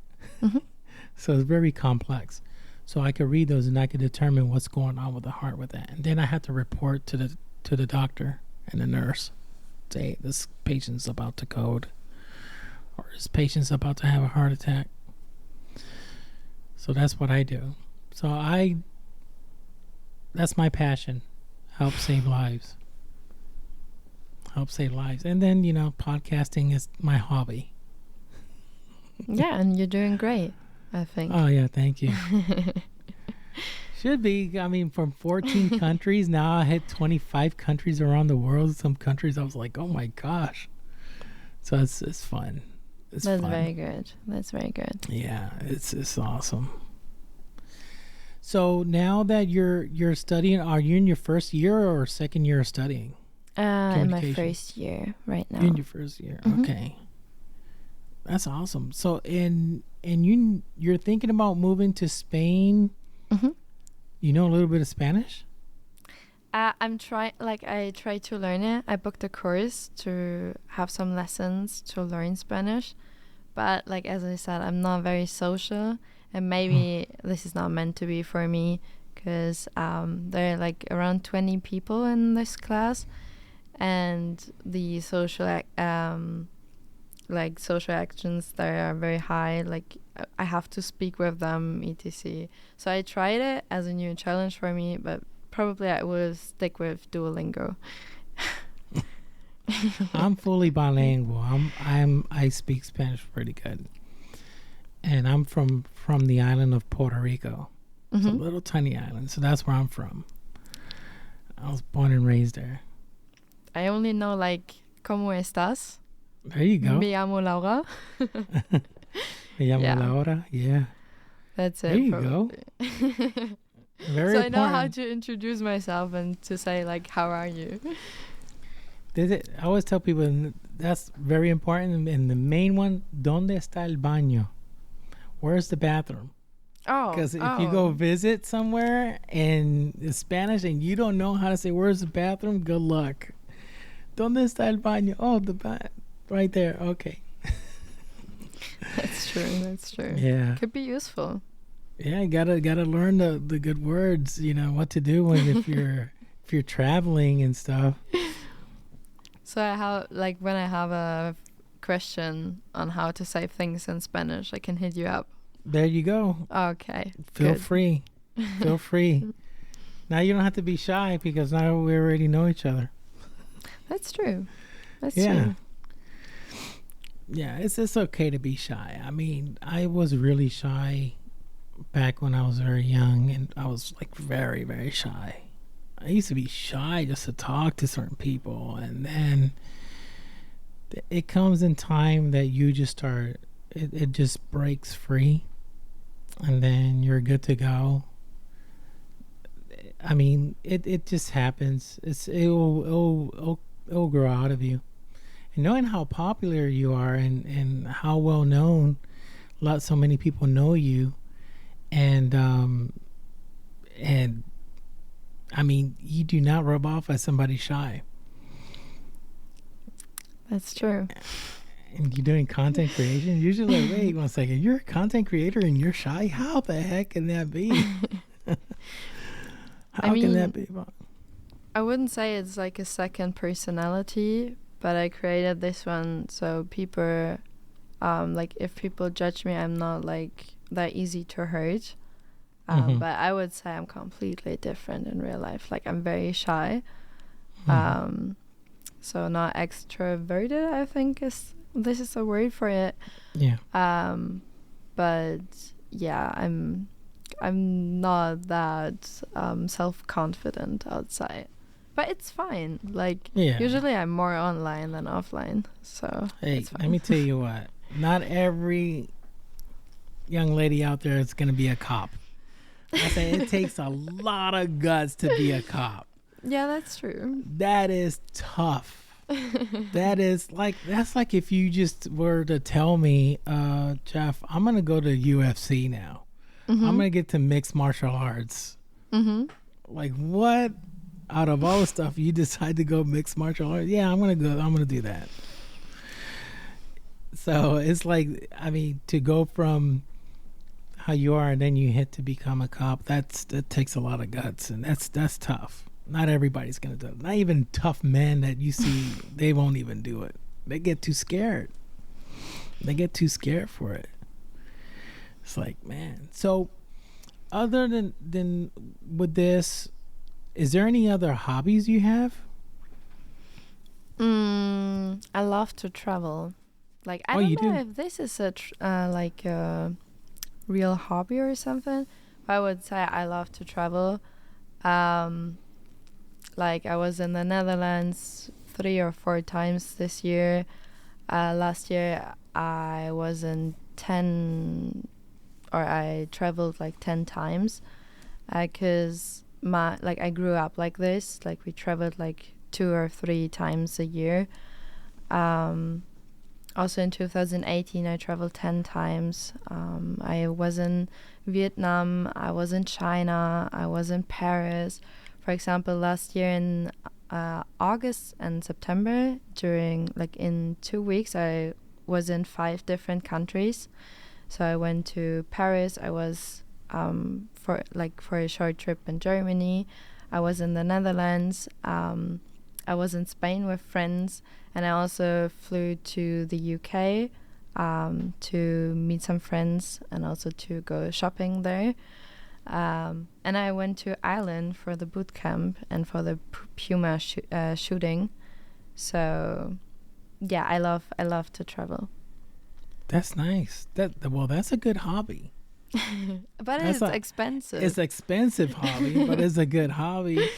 So it's very complex. So I could read those and I could determine what's going on with the heart with that. And then I have to report to the doctor and the nurse. Say, this patient's about to code. Or this patient's about to have a heart attack. So that's what I do. So that's my passion. Help save lives. And then, podcasting is my hobby. Yeah, and you're doing great, I think. Oh, yeah, thank you. Should be. From 14 countries, now I hit 25 countries around the world. Some countries I was like, oh my gosh. So it's fun. That's fun. Very good. That's very good. Yeah, it's awesome. So now that you're studying, are you in your first year or second year of studying? In my first year right now. In your first year, okay. That's awesome. So you're thinking about moving to Spain. You know a little bit of Spanish? I'm trying. I try to learn it. I booked a course to have some lessons to learn Spanish, but as I said, I'm not very social. And maybe this is not meant to be for me, because there are around 20 people in this class, and the social social actions there are very high. I have to speak with them, etc. So I tried it as a new challenge for me, but probably I will stick with Duolingo. I'm fully bilingual. I speak Spanish pretty good. and I'm from the island of Puerto Rico. It's a Mm-hmm. little tiny island, so that's where I'm from. I was born and raised there. I only know like ¿Cómo estás? There you go. Me llamo Laura. Me llamo Yeah. Laura. Yeah. That's it. There you go. probably. Very So I know how important. to introduce myself and to say like, how are you? I always tell people that's very important. And the main one, ¿Dónde está el baño? Where's the bathroom? Oh, Because if you go visit somewhere and it's Spanish and you don't know how to say where's the bathroom, good luck. ¿Dónde está el baño? Oh, right there. Okay. That's true. That's true. Yeah. Could be useful. Yeah, you gotta learn the good words. You know what to do if you're traveling and stuff. So I have like when I have a question on how to say things in Spanish, I can hit you up. There you go. Okay. Feel good. free. Feel free. Now you don't have to be shy because now we already know each other. That's true. That's Yeah. true. Yeah, it's okay to be shy. I mean, I was really shy back when I was very young, and I was like very, very shy. I used to be shy just to talk to certain people, and then it comes in time that you just start, it just breaks free, and then you're good to go. I mean, it just happens. It'll grow out of you. And knowing how popular you are and how well known, so many people know you, and I mean, you do not rub off as somebody shy. That's true. And you're doing content creation. Usually, like, wait 1 second, you're a content creator and you're shy. How the heck can that be? How can that be? I wouldn't say it's like a second personality, but I created this one so people, like if people judge me, I'm not like that easy to hurt. But I would say I'm completely different in real life. Like I'm very shy. So not extroverted, I think this is a word for it. Yeah. But yeah, I'm not that self-confident outside. But it's fine. Like usually I'm more online than offline. So hey, it's fine. let me tell you what. Not every young lady out there is going to be a cop. I say it takes a lot of guts to be a cop. Yeah, that's true. That is tough. That's like if you just were to tell me, Jeff, I'm going to go to UFC now. I'm going to get to mixed martial arts. Like what? Out of all the stuff, you decide to go mixed martial arts? Yeah, I'm going to do that. So it's like, I mean, to go from how you are and then you hit to become a cop, that takes a lot of guts, and that's tough. Not everybody's gonna do it. Not even tough men that you see, they won't even do it. They get too scared. They get too scared for it. It's like, man. So other than with this, is there any other hobbies you have? I love to travel. Like I don't know if this is like a real hobby or something. But I would say I love to travel. Like I was in the Netherlands 3 or 4 times this year. Last year I was in 10, or I traveled like 10 times. Cause I grew up like this. Like we traveled like 2 or 3 times a year. Also in 2018 I traveled 10 times. I was in Vietnam, I was in China, I was in Paris. For example, last year in August and September, in 2 weeks I was in 5 different countries. So I went to Paris, I was for a short trip in Germany, I was in the Netherlands, I was in Spain with friends, and I also flew to the UK to meet some friends and also to go shopping there. And I went to Ireland for the boot camp and for the Puma shooting. So, yeah, I love to travel. That's nice. That's a good hobby. But it's expensive. It's expensive hobby, but it's a good hobby.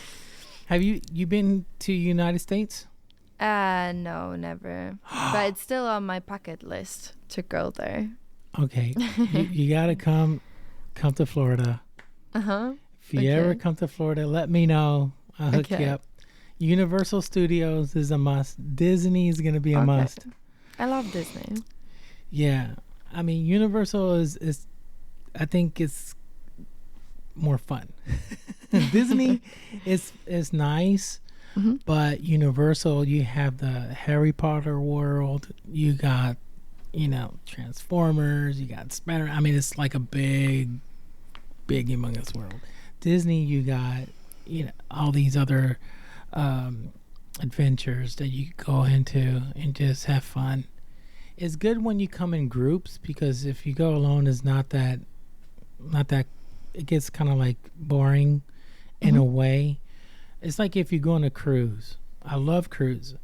Have you been to United States? No, never. But it's still on my bucket list to go there. Okay, you gotta come to Florida. If you ever come to Florida, let me know. I'll hook you up. Universal Studios is a must. Disney is gonna be a must. I love Disney. Yeah, I mean Universal is I think it's more fun. Disney is nice, but Universal, you have the Harry Potter world. You got, Transformers. You got Spider. I mean, it's like a big, humongous world. Disney, you got, all these other adventures that you go into and just have fun. It's good when you come in groups, because if you go alone, it's not that it gets kind of like boring in a way. It's like if you go on a cruise. I love cruise.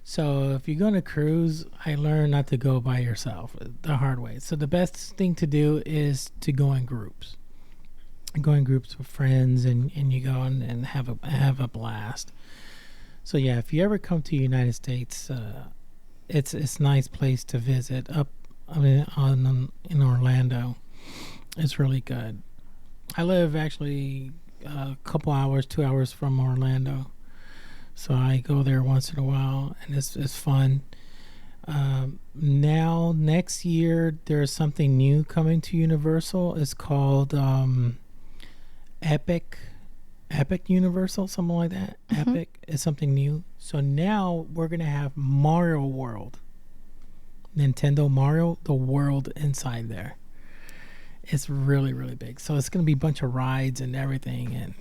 So if you go on a cruise, I learned not to go by yourself the hard way. So the best thing to do is to go in groups. Go in groups with friends, and you go and have a blast. So yeah, if you ever come to the United States, it's a nice place to visit. In Orlando. It's really good. I live actually a couple hours, 2 hours from Orlando. So I go there once in a while, and it's fun. Now, next year, there's something new coming to Universal. It's called Epic Universal, something like that. Epic is something new. So now we're going to have Mario World. Nintendo Mario, the world inside there. It's really, really big. So it's going to be a bunch of rides and everything. And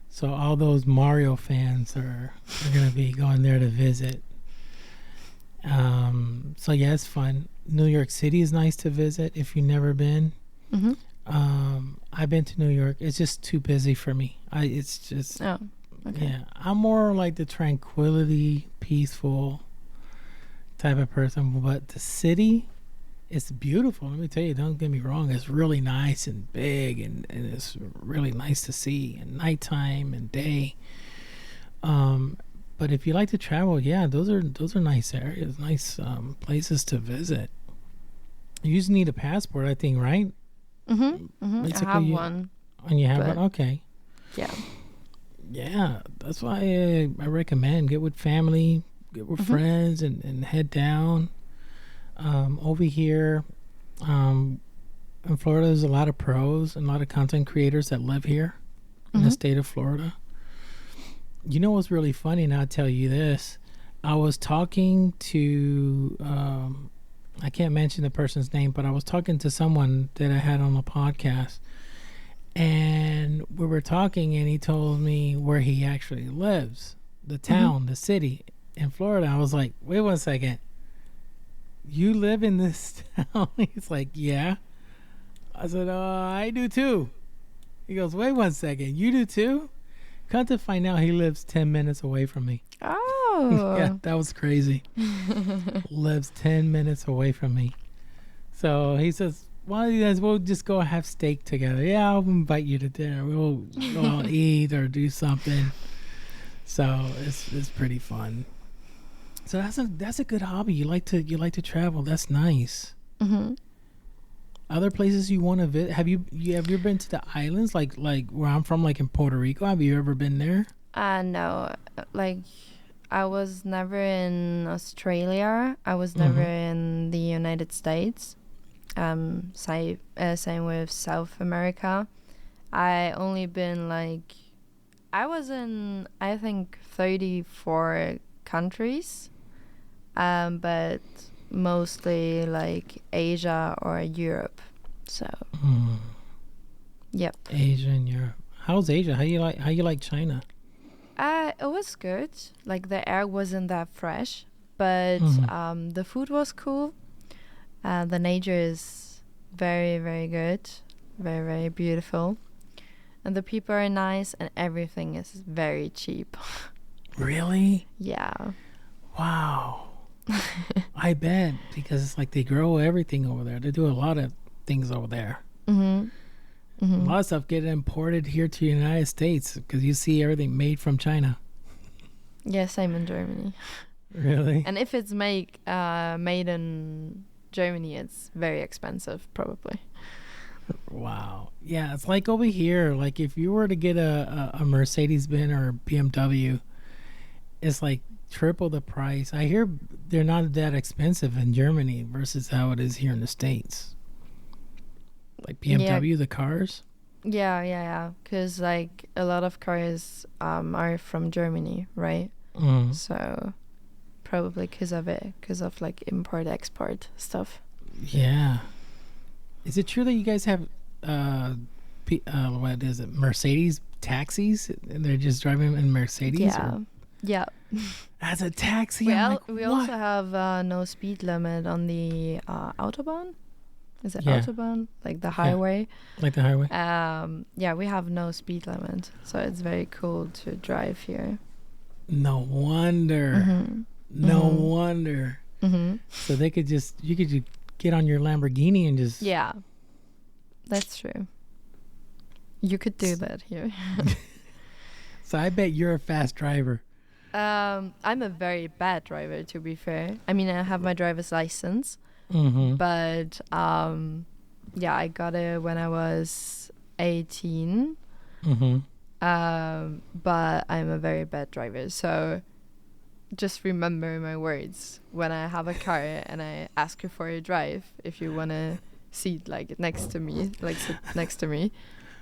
so all those Mario fans are going to be going there to visit. So yeah, it's fun. New York City is nice to visit if you've never been. I've been to New York. It's just too busy for me. Yeah, I'm more like the tranquility, peaceful type of person. But the city, it's beautiful. Let me tell you, don't get me wrong. It's really nice and big, and it's really nice to see at nighttime and day. But if you like to travel, yeah, those are nice areas, nice places to visit. You just need a passport, I think, right? I have one. And you have one? Okay. Yeah. Yeah, that's why I recommend get with family, get with friends, and head down. Over here, in Florida, there's a lot of pros and a lot of content creators that live here in the state of Florida. You know what's really funny, and I'll tell you this. I was talking to, I can't mention the person's name, but I was talking to someone that I had on the podcast. And we were talking, and he told me where he actually lives, the town, the city in Florida. I was like, wait 1 second. You live in this town? He's like, yeah. I said, I do too. He goes, wait 1 second. You do too? Come to find out, he lives 10 minutes away from me. Oh. Yeah, that was crazy. Lives 10 minutes away from me. So he says, well, you guys, we'll just go have steak together. Yeah, I'll invite you to dinner. We'll go out and eat or do something. So it's pretty fun. So that's a good hobby. You like to travel. That's nice. Other places you want to visit? Have you ever been to the islands, like where I'm from, like in Puerto Rico? Have you ever been there? No. Like, I was never in Australia. I was never in the United States. Same with South America. I only been I was in, I think, 34 countries, but mostly like Asia or Europe. So, yep. Asia and Europe. How's Asia? How you like China? It was good. Like, the air wasn't that fresh, but the food was cool. The nature is very, very good, very, very beautiful, and the people are nice, and everything is very cheap. Really? Yeah. Wow. I I bet, because it's like they grow everything over there. They do a lot of things over there. Mm-hmm. A lot of stuff get imported here to the United States because you see everything made from China. Yeah, same in Germany. Really? And if it's made in Germany, it's very expensive, probably. Wow. Yeah, it's like over here. Like if you were to get a Mercedes-Benz or a BMW, it's like triple the price. I hear they're not that expensive in Germany versus how it is here in the States. Like BMW, the cars. Yeah. Because like a lot of cars are from Germany, right? Mm. So probably because of it, because of like import-export stuff. Yeah. Is it true that you guys have what is it, Mercedes taxis, and they're just driving in Mercedes? Yeah. As a taxi? We I'm like, we what? also have no speed limit on the Autobahn. Is it Yeah. Autobahn? Like the highway? Like the highway? Yeah, we have no speed limit. So it's very cool to drive here. No wonder. Mm-hmm. No wonder. Mm-hmm. So you could just get on your Lamborghini and just... Yeah, that's true. You could do that here. So I bet you're a fast driver. I'm a very bad driver, to be fair. I mean, I have my driver's license. Mm-hmm. But yeah, I got it when I was 18. Mm-hmm. But I'm a very bad driver, so just remember my words when I have a car and I ask you for a drive if you want to sit like next to me,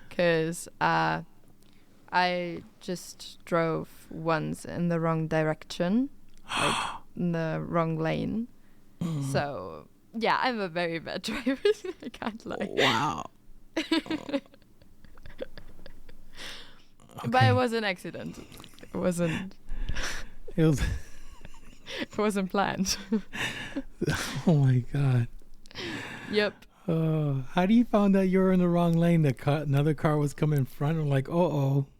because I just drove once in the wrong direction, like in the wrong lane. So yeah, I'm a very bad driver. I can't lie. Wow. But it was an accident. It wasn't. It was... It wasn't planned. Oh my God. Yep. How do you find out you were in the wrong lane? Another car was coming in front. I'm like,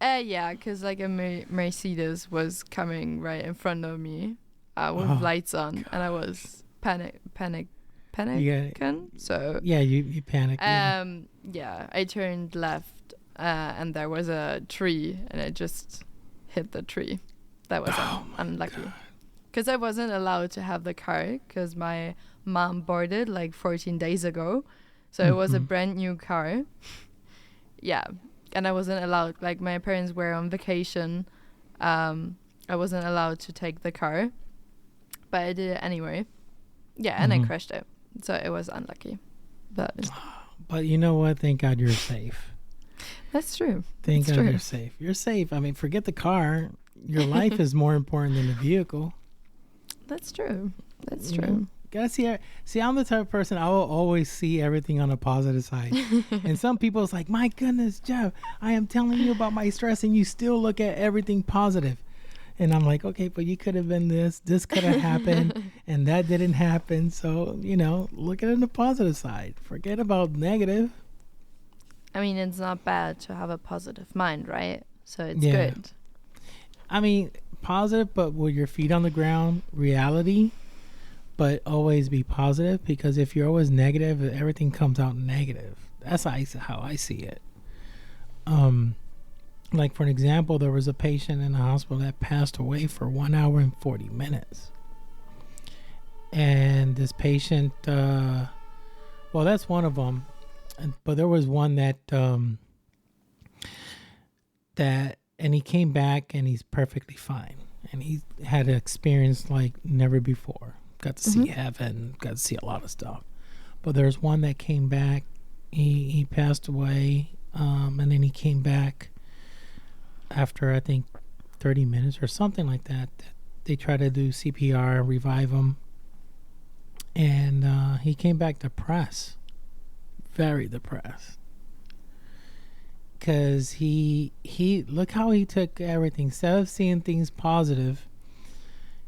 Yeah, because like a Mercedes was coming right in front of me with lights on, and I was panicking. So yeah, you panicked. yeah, I turned left, and there was a tree, and I just hit the tree. That was unlucky. Because I wasn't allowed to have the car because my mom bought it like 14 days ago. So it was a brand new car. Yeah. And I wasn't allowed, like my parents were on vacation. I wasn't allowed to take the car. But I did it anyway. Yeah, and I crashed it. So it was unlucky. But you know what? Thank God you're safe. That's true. Thank God you're safe. You're safe. I mean, forget the car. Your life is more important than the vehicle. That's true. That's You true. know? Gotta see, I'm the type of person, I will always see everything on a positive side. And some people, it's like, my goodness, Jeff, I am telling you about my stress and you still look at everything positive. And I'm like, okay, but you could have been this could have happened, and that didn't happen. So, look at it on the positive side. Forget about negative. I mean, it's not bad to have a positive mind, right? So it's Yeah. good. I mean, positive, but with your feet on the ground, reality, but always be positive, because if you're always negative, everything comes out negative. That's how I see it. Like for an example, there was a patient in the hospital that passed away for 1 hour and 40 minutes. And this patient, well, that's one of them. But there was one that and he came back and he's perfectly fine. And he had an experience like never before. Got to see heaven, got to see a lot of stuff. But there's one that came back. He passed away, and then he came back after, I think, 30 minutes or something like that. They tried to do CPR, revive him. And he came back depressed. Very depressed. Because he look how he took everything. Instead of seeing things positive,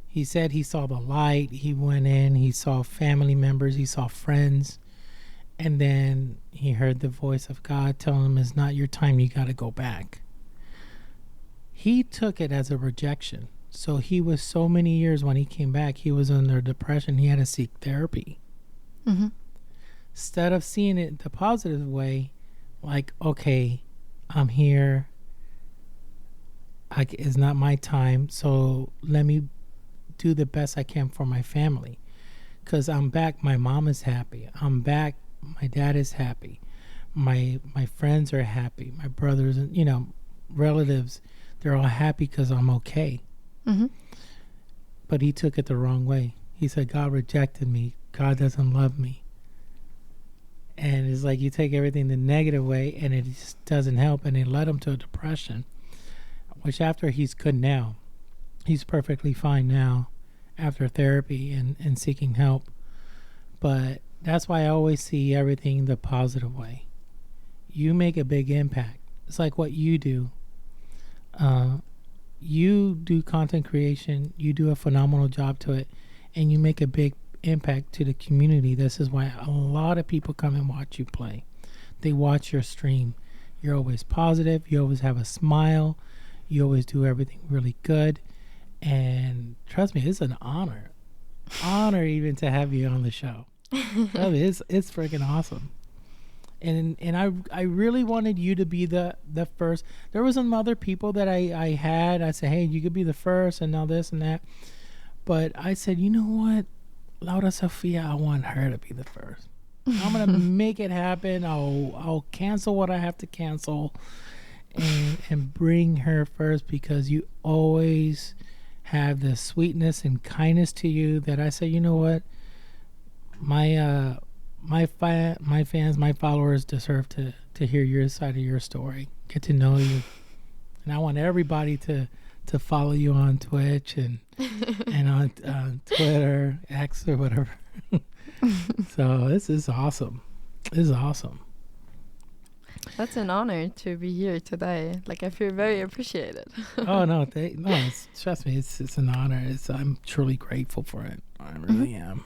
he said he saw the light. He went in, he saw family members, he saw friends, and then he heard the voice of God telling him, it's not your time, you got to go back. He took it as a rejection. So he was so many years when he came back, he was under depression. He had to seek therapy. Mm-hmm. Instead of seeing it the positive way, like, okay, I'm here. It's not my time, so let me do the best I can for my family. Because I'm back, my mom is happy. I'm back, my dad is happy. My friends are happy. My brothers and, relatives, they're all happy because I'm okay. Mm-hmm. But he took it the wrong way. He said, God rejected me. God doesn't love me. And it's like you take everything the negative way and it just doesn't help. And it led him to a depression, which after he's good now. He's perfectly fine now after therapy and seeking help. But that's why I always see everything the positive way. You make a big impact. It's like what you do. You do content creation. You do a phenomenal job to it. And you make a big impact to the community. This is why a lot of people come and watch you play. They watch your stream. You're always positive. You always have a smile. You always do everything really good. And trust me, it's an honor even to have you on the show. It's freaking awesome. And I really wanted you to be the first. There was some other people that I had. I said, hey, you could be the first and now this and that. But I said, you know what? Laura-Sophie, I want her to be the first. I'm going to make it happen. I'll cancel what I have to cancel and bring her first, because you always have the sweetness and kindness to you that I say, you know what? My fans, my followers deserve to hear your side of your story, get to know you. And I want everybody to follow you on Twitch and on Twitter, X or whatever. So this is awesome. This is awesome. That's an honor to be here today. Like, I feel very appreciated. Oh no, trust me, it's an honor. I'm truly grateful for it. I really am.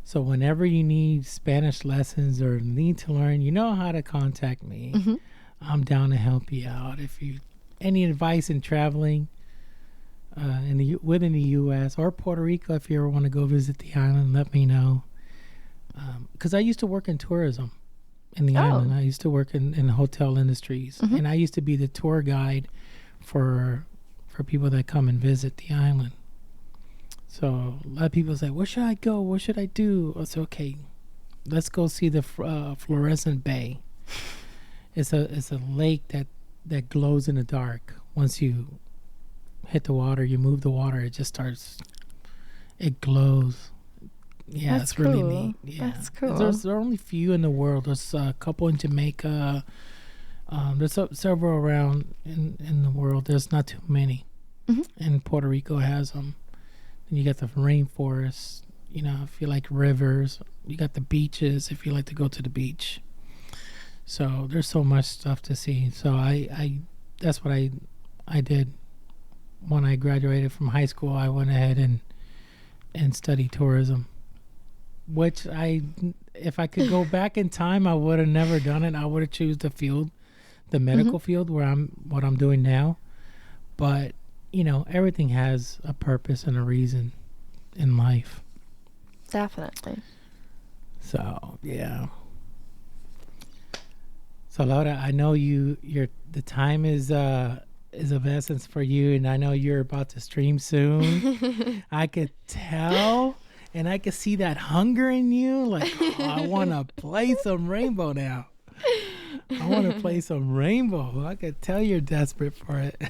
So whenever you need Spanish lessons or need to learn, you know how to contact me. Mm-hmm. I'm down to help you out. If you any advice in traveling within the U.S. or Puerto Rico, if you ever want to go visit the island, let me know. Because I used to work in tourism in the island. I used to work in hotel industries, mm-hmm. and I used to be the tour guide for people that come and visit the island. So a lot of people say, where should I go? What should I do? I say, okay, let's go see the fluorescent bay. It's a lake that glows in the dark. Once you hit the water, you move the water, it glows. Yeah, that's it's really cool. neat. Yeah. That's cool. There are only few in the world. There's a couple in Jamaica. There's several around in the world. There's not too many. Mm-hmm. And Puerto Rico has them. Then you got the rainforest. If you like rivers, you got the beaches. If you like to go to the beach. So there's so much stuff to see. So I that's what I did when I graduated from high school. I went ahead and studied tourism, which if I could go back in time, I would have never done it. I would have chosen the medical mm-hmm. field what I'm doing now. But everything has a purpose and a reason in life. Definitely. So yeah. So Laura, I know the time is of essence for you, and I know you're about to stream soon. I could tell, and I could see that hunger in you. Like, I want to play some Rainbow now. I want to play some Rainbow. I could tell you're desperate for it.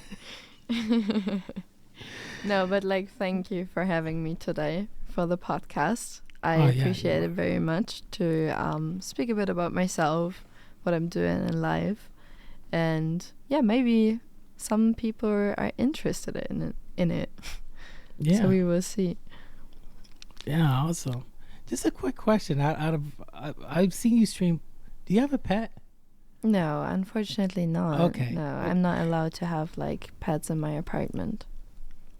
No, but thank you for having me today for the podcast. I appreciate it very much to speak a bit about myself, what I'm doing in life, and maybe some people are interested in it. Yeah. So we will see. Yeah, awesome. Just a quick question. I've seen you stream. Do you have a pet? No, unfortunately not. Okay. No, I'm not allowed to have pets in my apartment.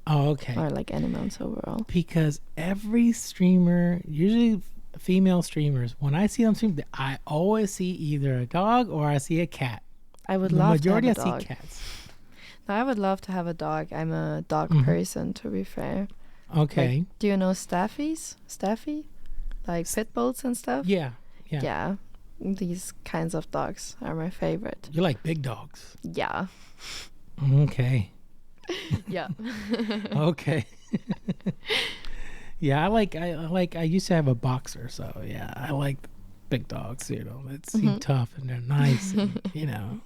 Oh, okay. Or animals overall. Because every streamer, usually female streamers, when I see them stream, I always see either a dog or I see a cat. I would love to have a dog. The majority I see cats. I would love to have a dog. I'm a dog person, to be fair. Okay. Like, do you know Staffies? Staffy? Like pit bulls and stuff? Yeah. Yeah. These kinds of dogs are my favorite. You like big dogs. Yeah. Okay. Yeah. Okay. Yeah, I used to have a boxer, so yeah, I like big dogs, that seem tough and they're nice, and,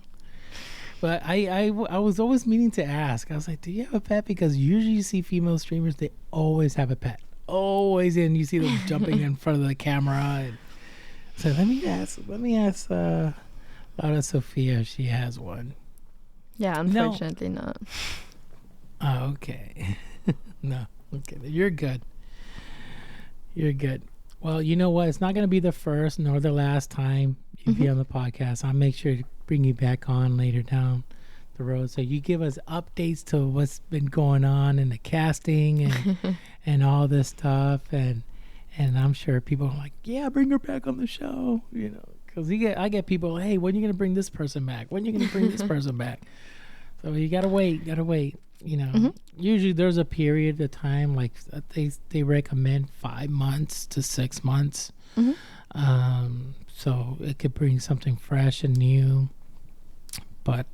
But I was always meaning to ask. I was like, do you have a pet? Because usually you see female streamers, they always have a pet. Always, and you see them jumping in front of the camera. And so let me ask Laura-Sophie if she has one. Yeah, unfortunately not. Oh, okay. No. Okay. You're good. You're good. Well, you know what? It's not going to be the first nor the last time you be on the podcast. I'll make sure to bring you back on later down the road. So you give us updates to what's been going on in the casting and and all this stuff. And I'm sure people are like, yeah, bring her back on the show, because I get people, hey, when are you going to bring this person back? When are you going to bring this person back? So you got to wait. Usually there's a period of time, like they recommend 5 months to 6 months. So it could bring something fresh and new. But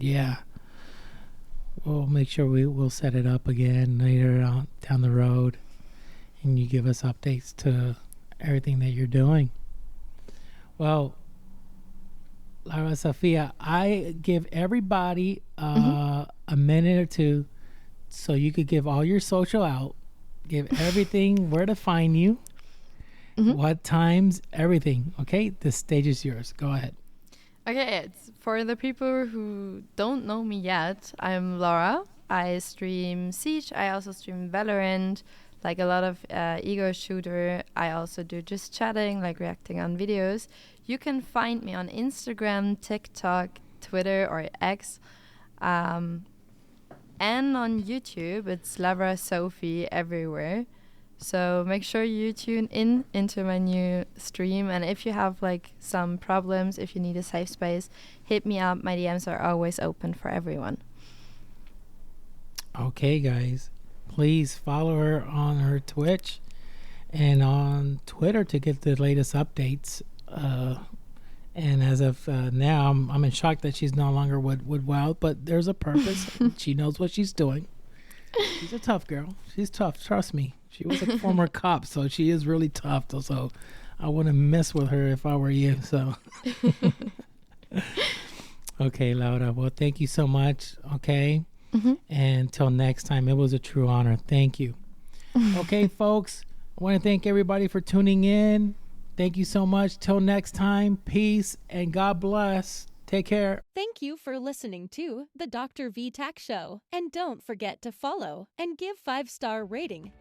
yeah, we'll make sure we'll set it up again later on down the road, and you give us updates to everything that you're doing. Well, Laura-Sophie, I give everybody a minute or two so you could give all your social out, give everything, where to find you, what times, everything. Okay, the stage is yours. Go ahead. Okay, it's for the people who don't know me yet. I'm Laura. I stream Siege. I also stream Valorant, like a lot of ego shooter. I also do just chatting, like reacting on videos. You can find me on Instagram, TikTok, Twitter, or X. And on YouTube, it's Laura-Sophie everywhere. So make sure you tune into my new stream. And if you have like some problems, if you need a safe space, hit me up. My DMs are always open for everyone. Okay, guys. Please follow her on her Twitch and on Twitter to get the latest updates. And as of now, I'm in shock that she's no longer with WYLDE, but there's a purpose. She knows what she's doing. She's a tough girl. She's tough. Trust me. She was a former cop, so she is really tough. So I wouldn't mess with her if I were you. So, okay, Laura. Well, thank you so much. Okay. And until next time, it was a true honor. Thank you. Okay, folks. I want to thank everybody for tuning in. Thank you so much. Till next time, peace and God bless. Take care. Thank you for listening to the WYLDE Show. And don't forget to follow and give 5-star rating